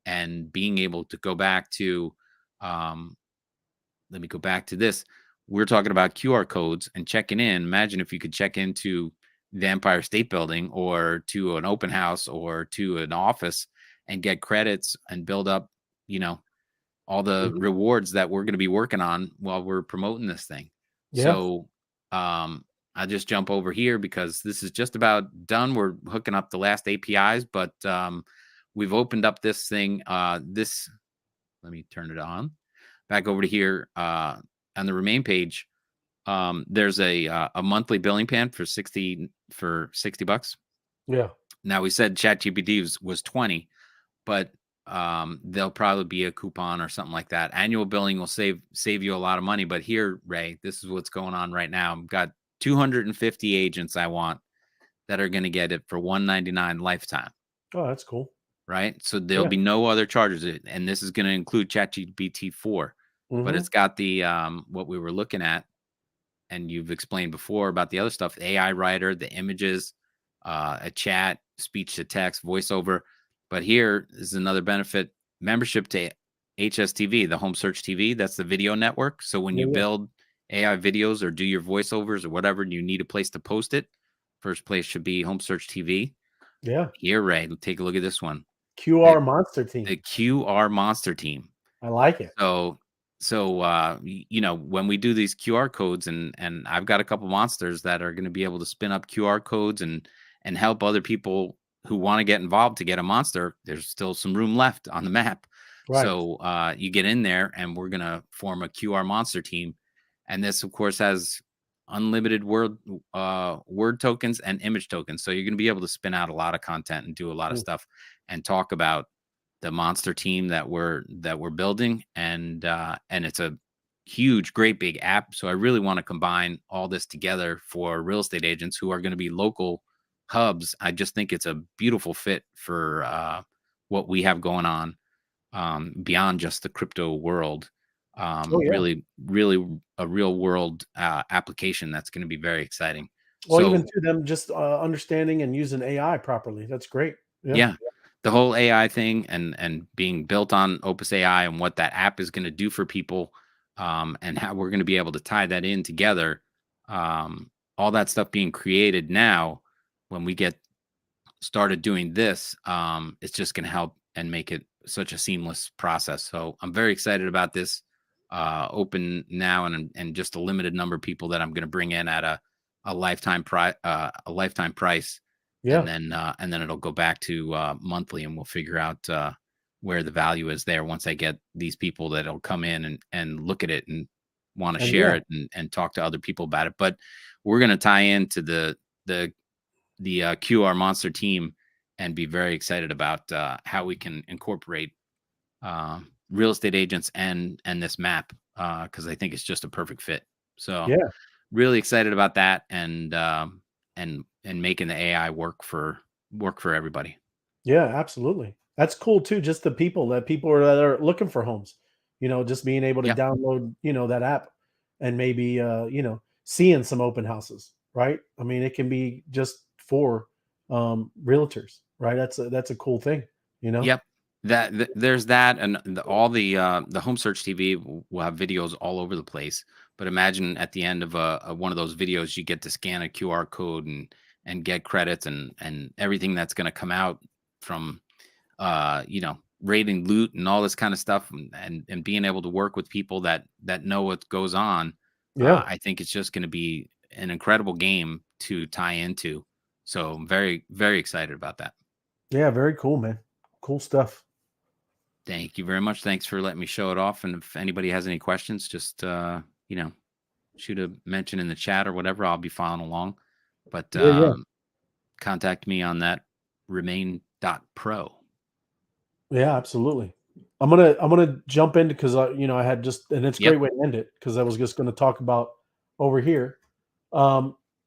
and being able to go back to, let me go back to this. We're talking about QR codes and checking in. Imagine if you could check into the Empire State Building or to an open house or to an office and get credits and build up, all the rewards that we're going to be working on while we're promoting this thing. Yeah. So I just jump over here because this is just about done. We're hooking up the last APIs, but we've opened up this thing. Let me turn it on. Back over to here on the Remain page. There's a monthly billing plan for $60. Yeah. Now we said ChatGPT was 20, but there'll probably be a coupon or something like that. Annual billing will save you a lot of money. But here, Ray, this is what's going on right now. I've got 250 agents I want that are going to get it for $199 lifetime. Oh, that's cool. right? So there'll Yeah. be no other charges, and this is going to include ChatGPT 4, but Mhm. it's got the what we were looking at, and you've explained before about the other stuff, the AI writer, the images, a chat, speech to text, voiceover. But here is another benefit: membership to HSTV, the Home Search TV. That's the video network. So when Yeah, you yeah. build AI videos or do your voiceovers or whatever, and you need a place to post it, first place should be Home Search TV. Yeah. Here, Ray, take a look at this one. QR monster The team. QR Monster Team. I like it. So you know, when we do these QR codes, and I've got a couple monsters that are going to be able to spin up QR codes and help other people who want to get involved to get a monster. There's still some room left on the map. Right. So you get in there, and we're going to form a QR monster team. And this, of course, has unlimited word tokens and image tokens. So you're going to be able to spin out a lot of content and do a lot of Mm. stuff and talk about the monster team that we're building, and it's a huge, great big app. So I really want to combine all this together for real estate agents who are going to be local hubs. I just think it's a beautiful fit for what we have going on, beyond just the crypto world. Oh, yeah. Really a real world application that's going to be very exciting. Well, even So to them just understanding and using AI properly. That's great. Yeah. yeah, the whole AI thing and being built on Opus AI and what that app is going to do for people, and how we're going to be able to tie that in together. All that stuff being created now, when we get started doing this, it's just going to help and make it such a seamless process. So I'm very excited about this, open now, and just a limited number of people that I'm going to bring in at a lifetime price, Yeah. and then it'll go back to monthly, and we'll figure out where the value is there once I get these people that'll come in and look at it and want to And share yeah. it and talk to other people about it. But we're going to tie into the QR Monster team and be very excited about how we can incorporate real estate agents and this map, because I think it's just a perfect fit. So Yeah. really excited about that, and making the AI work for everybody. Yeah, absolutely. That's cool too. Just the people that are looking for homes, just being able to Yep. download, that app and maybe, seeing some open houses, right? I mean, it can be just for realtors, right? That's a cool thing, Yep. There's that, and all the Home Search TV will have videos all over the place. But imagine at the end of one of those videos, you get to scan a QR code and get credits and everything that's going to come out from raiding loot and all this kind of stuff, and being able to work with people that know what goes on. Yeah. I think it's just going to be an incredible game to tie into. So I'm very, very excited about that. Yeah, very cool, man. Cool stuff. Thank you very much. Thanks for letting me show it off. And if anybody has any questions, just shoot a mention in the chat or whatever. I'll be following along. But Yeah. contact me on that remain.pro. Yeah, absolutely. I'm gonna jump into, because I had just, and it's a Yep. great way to end it, because I was just gonna talk about over here.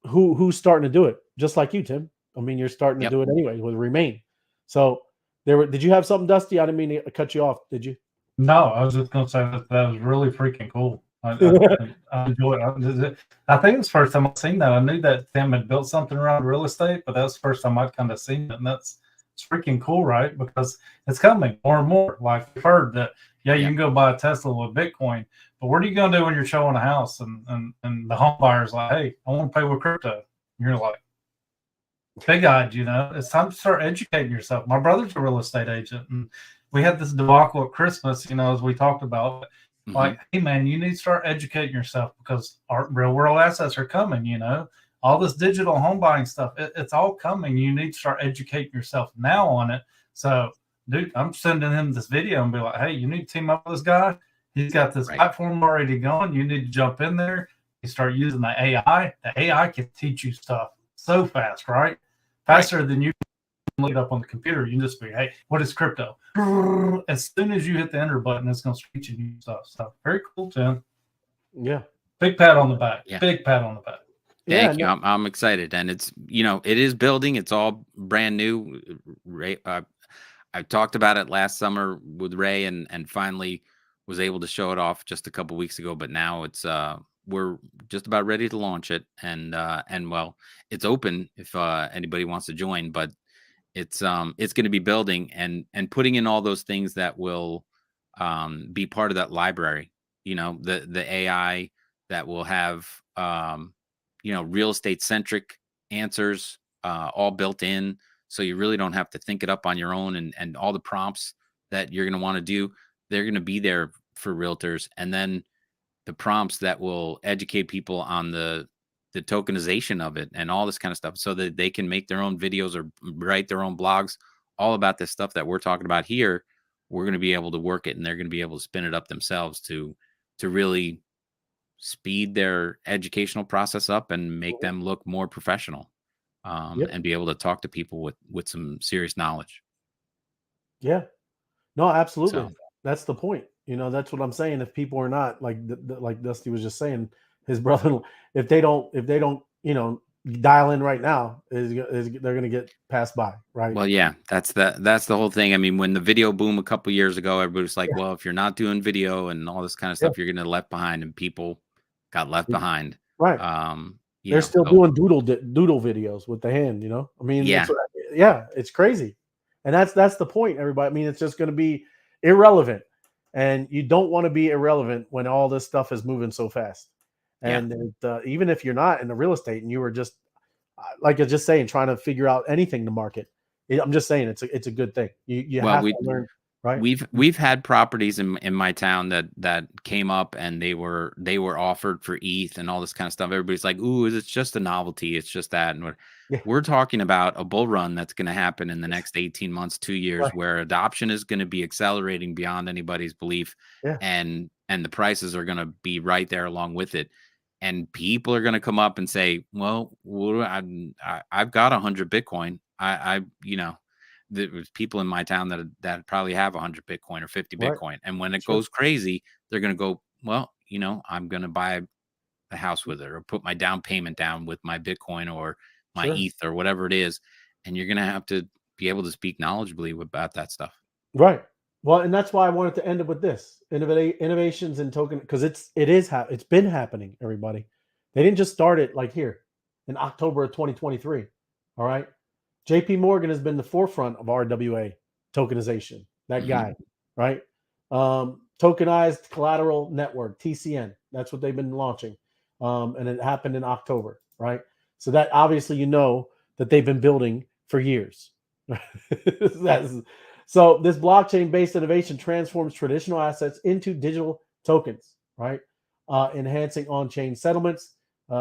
Who's starting to do it, just like you, Tim. I mean, you're starting to Yep. do it anyway with Remain. So did you have something, Dusty? I didn't mean to cut you off. Did you? No, I was just going to say that was really freaking cool. I enjoy it. I think it's the first time I've seen that. I knew that Tim had built something around real estate, but that's the first time I'd kind of seen it. And it's freaking cool, right? Because it's coming more and more. Like we've heard that, you can go buy a Tesla with Bitcoin, but what are you going to do when you're showing a house and the home buyer's like, hey, I want to pay with crypto? And you're like, big-eyed, it's time to start educating yourself. My brother's a real estate agent, and we had this debacle at Christmas, as we talked about. Like, hey, man, you need to start educating yourself, because our real world assets are coming, all this digital home buying stuff, it's all coming. You need to start educating yourself now on it. So, dude, I'm sending him this video and be like, hey, you need to team up with this guy. He's got this platform already going. You need to jump in there. You start using the AI. The AI can teach you stuff so fast, right? Faster than you can look it up on the computer. You can just be, hey, what is crypto? As soon as you hit the enter button, it's going to teach you new stuff. So very cool, Tim. Yeah. Big pat on the back. Yeah. Big pat on the back. Thank you. I'm excited, and it's it is building. It's all brand new. I talked about it last summer with Ray, and finally was able to show it off just a couple weeks ago. But now it's we're just about ready to launch it, and well, it's open if anybody wants to join. But it's going to be building and putting in all those things that will be part of that library. You know, the AI that will have real estate centric answers all built in, so you really don't have to think it up on your own, and all the prompts that you're going to want to do, they're going to be there for realtors. And then the prompts that will educate people on the tokenization of it and all this kind of stuff, so that they can make their own videos or write their own blogs all about this stuff that we're talking about here. We're going to be able to work it, and they're going to be able to spin it up themselves to really speed their educational process up and make them look more professional, and be able to talk to people with some serious knowledge. Yeah. No, absolutely. So, That's the point. You know, that's what I'm saying. If people are not like like Dusty was just saying, his brother, if they don't, dial in right now, they're going to get passed by, right? well, yeah, that's the whole thing. I mean, when the video boom a couple years ago, everybody was like, well, if you're not doing video and all this kind of stuff, you're going to left behind, and people got left behind. Right. They're still doing doodle videos with the hand, I mean, it's crazy. And that's the point, everybody. I mean, it's just going to be irrelevant, and you don't want to be irrelevant when all this stuff is moving so fast. And even if you're not in the real estate and you were just, like I was just saying, trying to figure out anything to market, I'm just saying it's a good thing. You have to learn, right? We've had properties in my town that came up, and they were offered for ETH and all this kind of stuff. Everybody's like, "Ooh, it's just a novelty. It's just that." And we're talking about a bull run that's going to happen in the next 18 months, 2 years, where adoption is going to be accelerating beyond anybody's belief, and the prices are going to be right there along with it. And people are going to come up and say, "Well, I've got 100 Bitcoin. There's people in my town that probably have 100 Bitcoin or 50 Bitcoin. And when it goes crazy, they're going to go, well, I'm going to buy a house with it, or put my down payment down with my Bitcoin or my ETH or whatever it is." And you're going to have to be able to speak knowledgeably about that stuff. Right. Well, and that's why I wanted to end it with this innovations in token, because it's been happening, everybody. They didn't just start it like here in October of 2023. All right. JP Morgan has been the forefront of RWA tokenization. That guy, right? Tokenized Collateral Network, TCN. That's what they've been launching. And it happened in October, right? So that obviously that they've been building for years. So this blockchain-based innovation transforms traditional assets into digital tokens, right? Enhancing on-chain settlements.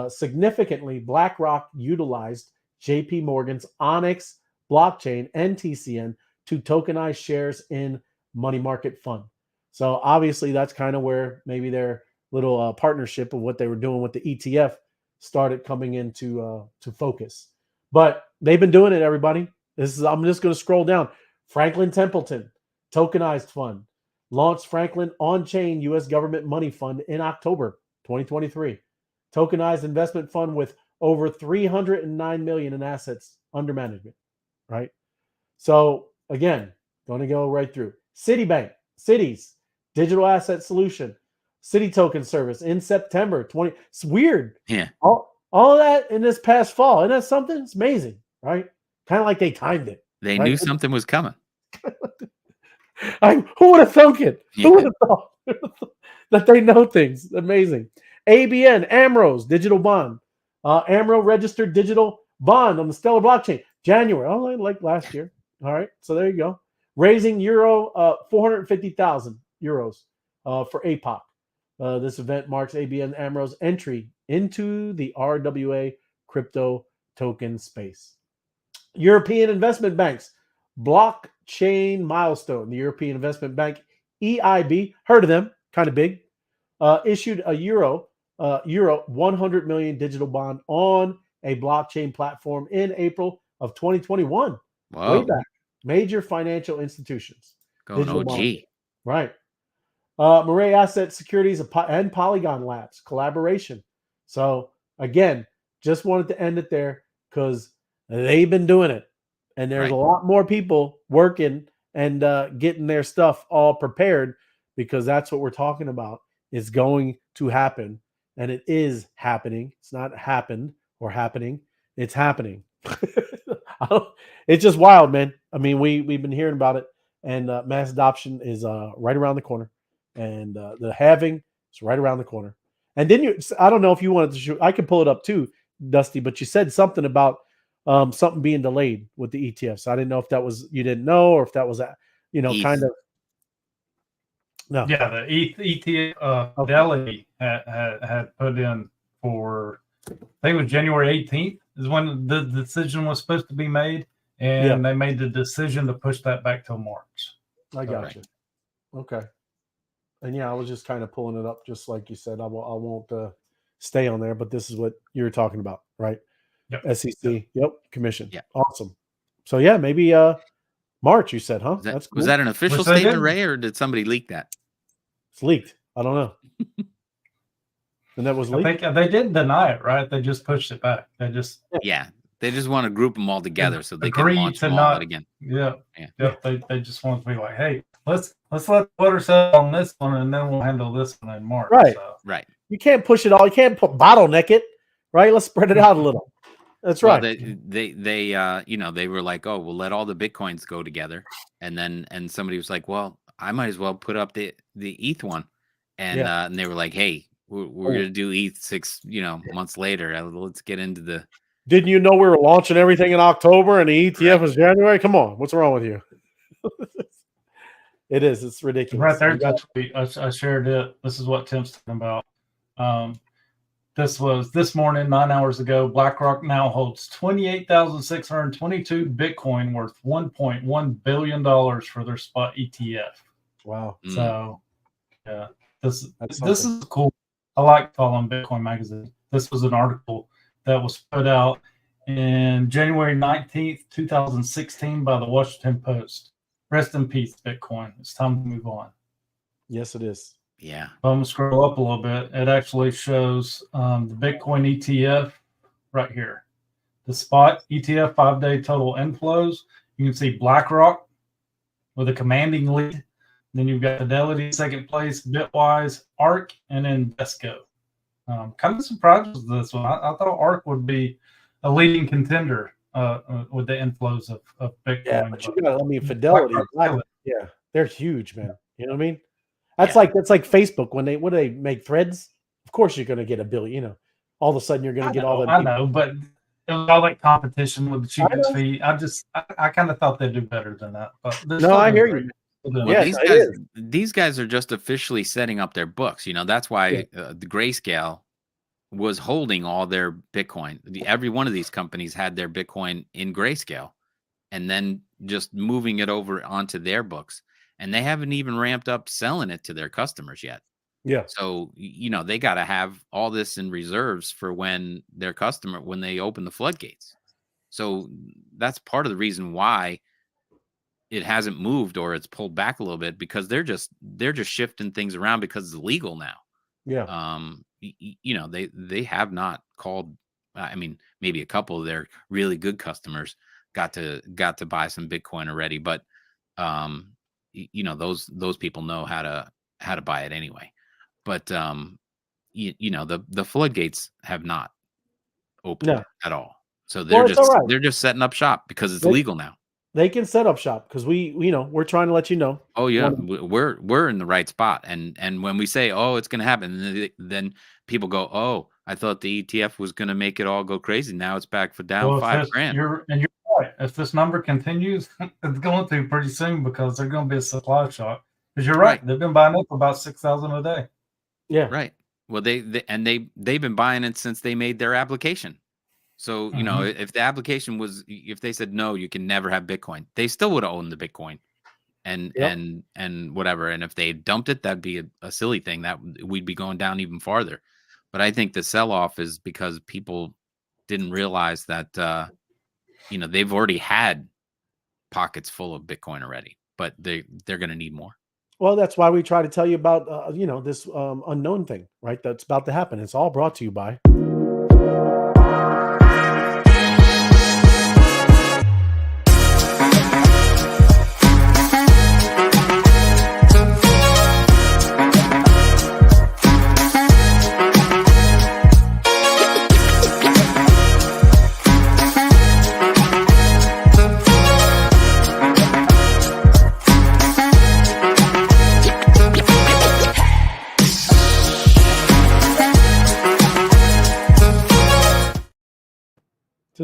Significantly, BlackRock utilized JP Morgan's Onyx blockchain and TCN to tokenize shares in money market fund. So obviously that's kind of where maybe their little partnership of what they were doing with the ETF started coming into to focus. But they've been doing it, everybody. I'm just going to scroll down. Franklin Templeton tokenized fund launched Franklin on-chain U.S. government money fund in October 2023. Tokenized investment fund with over 309 million in assets under management, right? So again, going to go right through. Citi's digital asset solution, Citi token service in September 20. It's weird. Yeah. All of that in this past fall. And that's something. It's amazing, right? Kind of like they timed it. They knew something was coming. Who would have thunk it? Who would have thought that they know things? Amazing. ABN, AMRO's digital bond. AMRO registered digital bond on the Stellar blockchain. January, like last year. All right, so there you go. Raising euro 450,000 euros for APOC. This event marks ABN AMRO's entry into the RWA crypto token space. European investment banks, blockchain milestone. The European Investment Bank, EIB, heard of them, kind of big, issued a euro 100 million digital bond on a blockchain platform in April of 2021. Wow. Way back. Major financial institutions. Going OG. Bond. Right. Murray Asset Securities and Polygon Labs collaboration. So again, just wanted to end it there because they've been doing it. And there's a lot more people working and getting their stuff all prepared, because that's what we're talking about is going to happen, and it is happening. It's not happened or happening. It's happening. It's just wild, man. I mean, we've been hearing about it, and mass adoption is right around the corner, and the halving is right around the corner. And then I don't know if you wanted to shoot. I can pull it up too, Dusty, but you said something about something being delayed with the ETFs. I didn't know if that was, you didn't know, or if that was, ETH. kind of. No. Yeah, the ETF Fidelity had put in for, I think it was January 18th is when the decision was supposed to be made, and they made the decision to push that back till March. I got you. Okay. And yeah, I was just kind of pulling it up, just like you said. I won't stay on there, but this is what you're talking about, right? Yep. SEC. Yep. Commission. Yeah. Awesome. So yeah, maybe March, you said, huh? That's cool. Was that an official statement, Ray, or did somebody leak that? It's leaked. I don't know. And that was leaked? I think they didn't deny it, right? They just pushed it back. They just They just want to group them all together so they can agree launch to them all not out again. Yeah. They just want to be like, hey, let's let the water settle on this one, and then we'll handle this one in March. Right. So. Right. You can't push it all. You can't bottleneck it, right? Let's spread it out a little. That's right. Well, they were like, oh, we'll let all the Bitcoins go together. And somebody was like, well, I might as well put up the ETH one. And they were like, hey, we're going to do ETH 6, months later. Let's get into the. Didn't you know we were launching everything in October and the ETF was January? Come on. What's wrong with you? It is. It's ridiculous. Right there, that tweet, I shared it. This is what Tim's talking about. This was this morning, 9 hours ago. BlackRock now holds 28,622 Bitcoin worth $1.1 billion for their spot ETF. Wow. So, yeah, this is cool. I like following Bitcoin Magazine. This was an article that was put out in January 19th, 2016 by the Washington Post. Rest in peace, Bitcoin. It's time to move on. Yes, it is. Yeah. I'm going to scroll up a little bit. It actually shows the Bitcoin ETF right here. The spot ETF 5-day total inflows. You can see BlackRock with a commanding lead. Then you've got Fidelity second place, Bitwise, ARK, and then Invesco. Kind of surprised with this one. I thought ARK would be a leading contender with the inflows of Bitcoin. Yeah, but you got, Fidelity. Yeah, they're huge, man. You know what I mean? That's like Facebook when they make Threads. Of course, you're going to get a billion. All of a sudden, you're going to get all that. I know, but it was all that competition with the cheapest fee. I kind of thought they'd do better than that. But no, I hear you. Well, these guys are just officially setting up their books. That's why the Grayscale was holding all their Bitcoin. Every one of these companies had their Bitcoin in Grayscale, and then just moving it over onto their books. And they haven't even ramped up selling it to their customers yet. Yeah. So, they got to have all this in reserves for when they open the floodgates. So that's part of the reason why it hasn't moved or it's pulled back a little bit, because they're just shifting things around because it's legal now. Yeah. They have not called. Maybe a couple of their really good customers got to buy some Bitcoin already, but those people know how to buy it anyway. But the floodgates have not opened at all. So they're just setting up shop because it's legal now. They can set up shop because we're trying to let you know. Oh yeah, we're in the right spot. And when we say, oh, it's going to happen, then people go, oh, I thought the ETF was going to make it all go crazy. Now it's back for down $5,000. You're right. If this number continues, it's going to pretty soon, because there's going to be a supply shock. Because you're right, they've been buying up about 6,000 a day. Yeah, right. Well, they've been buying it since they made their application. So if the application was, if they said no, you can never have Bitcoin, they still would have owned the Bitcoin, and whatever. And if they dumped it, that'd be a silly thing. That we'd be going down even farther. But I think the sell-off is because people didn't realize that they've already had pockets full of Bitcoin already, but they're going to need more. Well, that's why we try to tell you about this unknown thing, right? That's about to happen. It's all brought to you by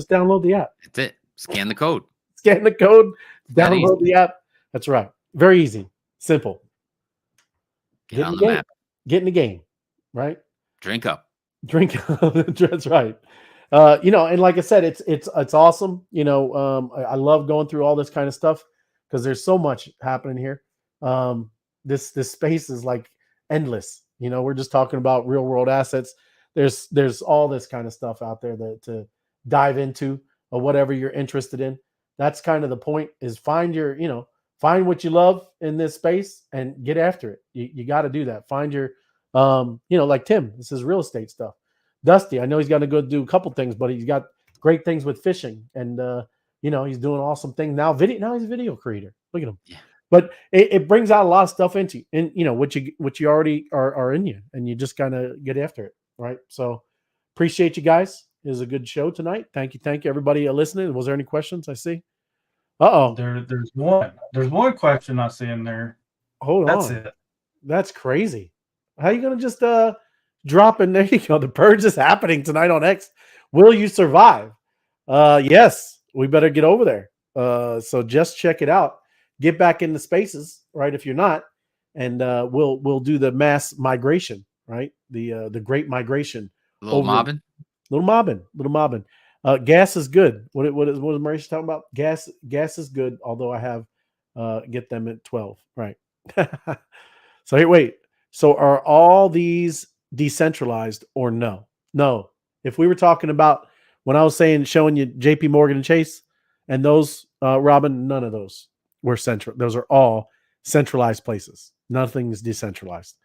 Just download the app. That's it. Scan the code. Scan the code. That Download the app. That's right. Very easy. Simple. Get on in the game. map. Get in the game. Right. Drink up. Drink. That's right. And like I said, it's awesome. I love going through all this kind of stuff because there's so much happening here. This space is like endless. We're just talking about real world assets. There's all this kind of stuff out there to dive into or whatever you're interested in. That's kind of the point, is find what you love in this space and get after it. You got to do that. Find your, like Tim, this is real estate stuff. Dusty, I know he's got to go do a couple things, but he's got great things with fishing, and he's doing awesome things now. Now he's a video creator. Look at him. Yeah. But it brings out a lot of stuff into you, and what you already are in you, and you just kind of get after it, right? So appreciate you guys. It was a good show tonight. Thank you everybody listening. Was there any questions? I see. There's one question I see in there. Hold That's on. it. That's crazy. How are you gonna just drop in there? The purge is happening tonight on X. Will you survive? Yes, we better get over there. So just check it out. Get back in the spaces, right? If you're not, and we'll do the mass migration, right? The great migration. Little mobbing. Gas is good. What is Mauricio talking about? Gas is good. Although I have get them at 12, right? So here, wait. So are all these decentralized or no? No. If we were talking about when I was showing you JP Morgan and Chase and those, Robin, none of those were central. Those are all centralized places. Nothing is decentralized.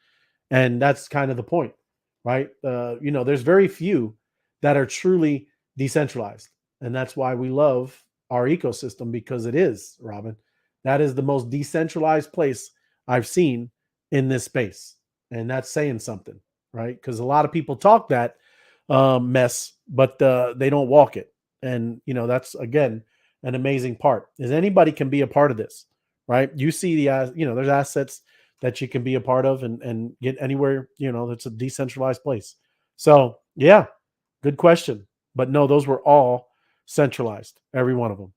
And that's kind of the point, right? There's very few that are truly decentralized. And that's why we love our ecosystem, because it is, Robin. That is the most decentralized place I've seen in this space. And that's saying something, right? Because a lot of people talk that mess, but they don't walk it. And, that's, again, an amazing part, is anybody can be a part of this, right? You see there's assets that you can be a part of and get anywhere, that's a decentralized place. So, yeah, good question. But no, those were all centralized, every one of them.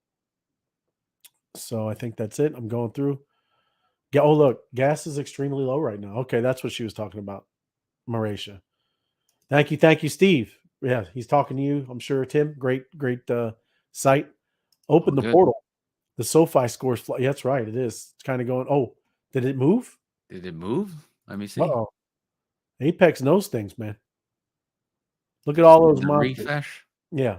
So I think that's it. I'm going through. Yeah. Oh, look, gas is extremely low right now. Okay, that's what she was talking about, Mauricia. Thank you, Steve. Yeah, he's talking to you. I'm sure, Tim. Great site. Open the portal. The SoFi scores. Yeah, that's right. It is. It's kind of going. Oh, did it move? Did it move? Let me see. Uh-oh. Apex knows things, man. Look at all those monsters. Refresh. Yeah.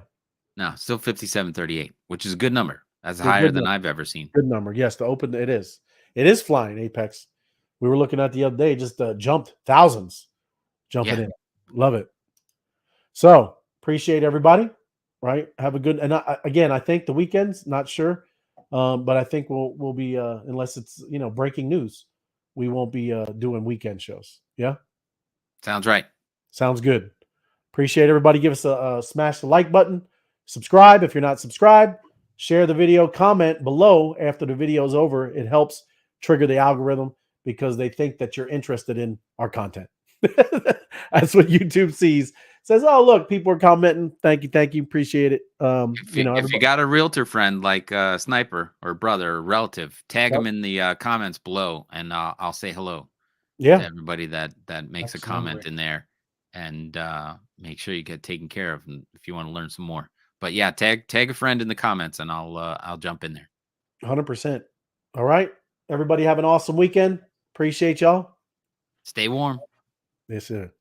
No, still 57.38, which is a good number. That's higher than I've ever seen. Good number. Yes, to open it is. It is flying, Apex. We were looking at the other day, just jumped thousands jumping in. Love it. So appreciate everybody, right? Have a good, and I think the weekends, not sure. But I think we'll be unless it's breaking news, we won't be doing weekend shows. Yeah. Sounds right. Sounds good. Appreciate everybody. Give us a smash the like button. Subscribe if you're not subscribed. Share the video. Comment below after the video is over. It helps trigger the algorithm because they think that you're interested in our content. That's what YouTube sees. Says, oh, look, people are commenting. Thank you. Appreciate it. If you got a realtor friend like Sniper or brother or relative, tag them in the comments below, and I'll say hello. Yeah. To everybody that makes a comment in there, and make sure you get taken care of if you want to learn some more. But yeah, tag a friend in the comments, and I'll jump in there. 100%. All right, everybody have an awesome weekend. Appreciate y'all. Stay warm. Yes, sir.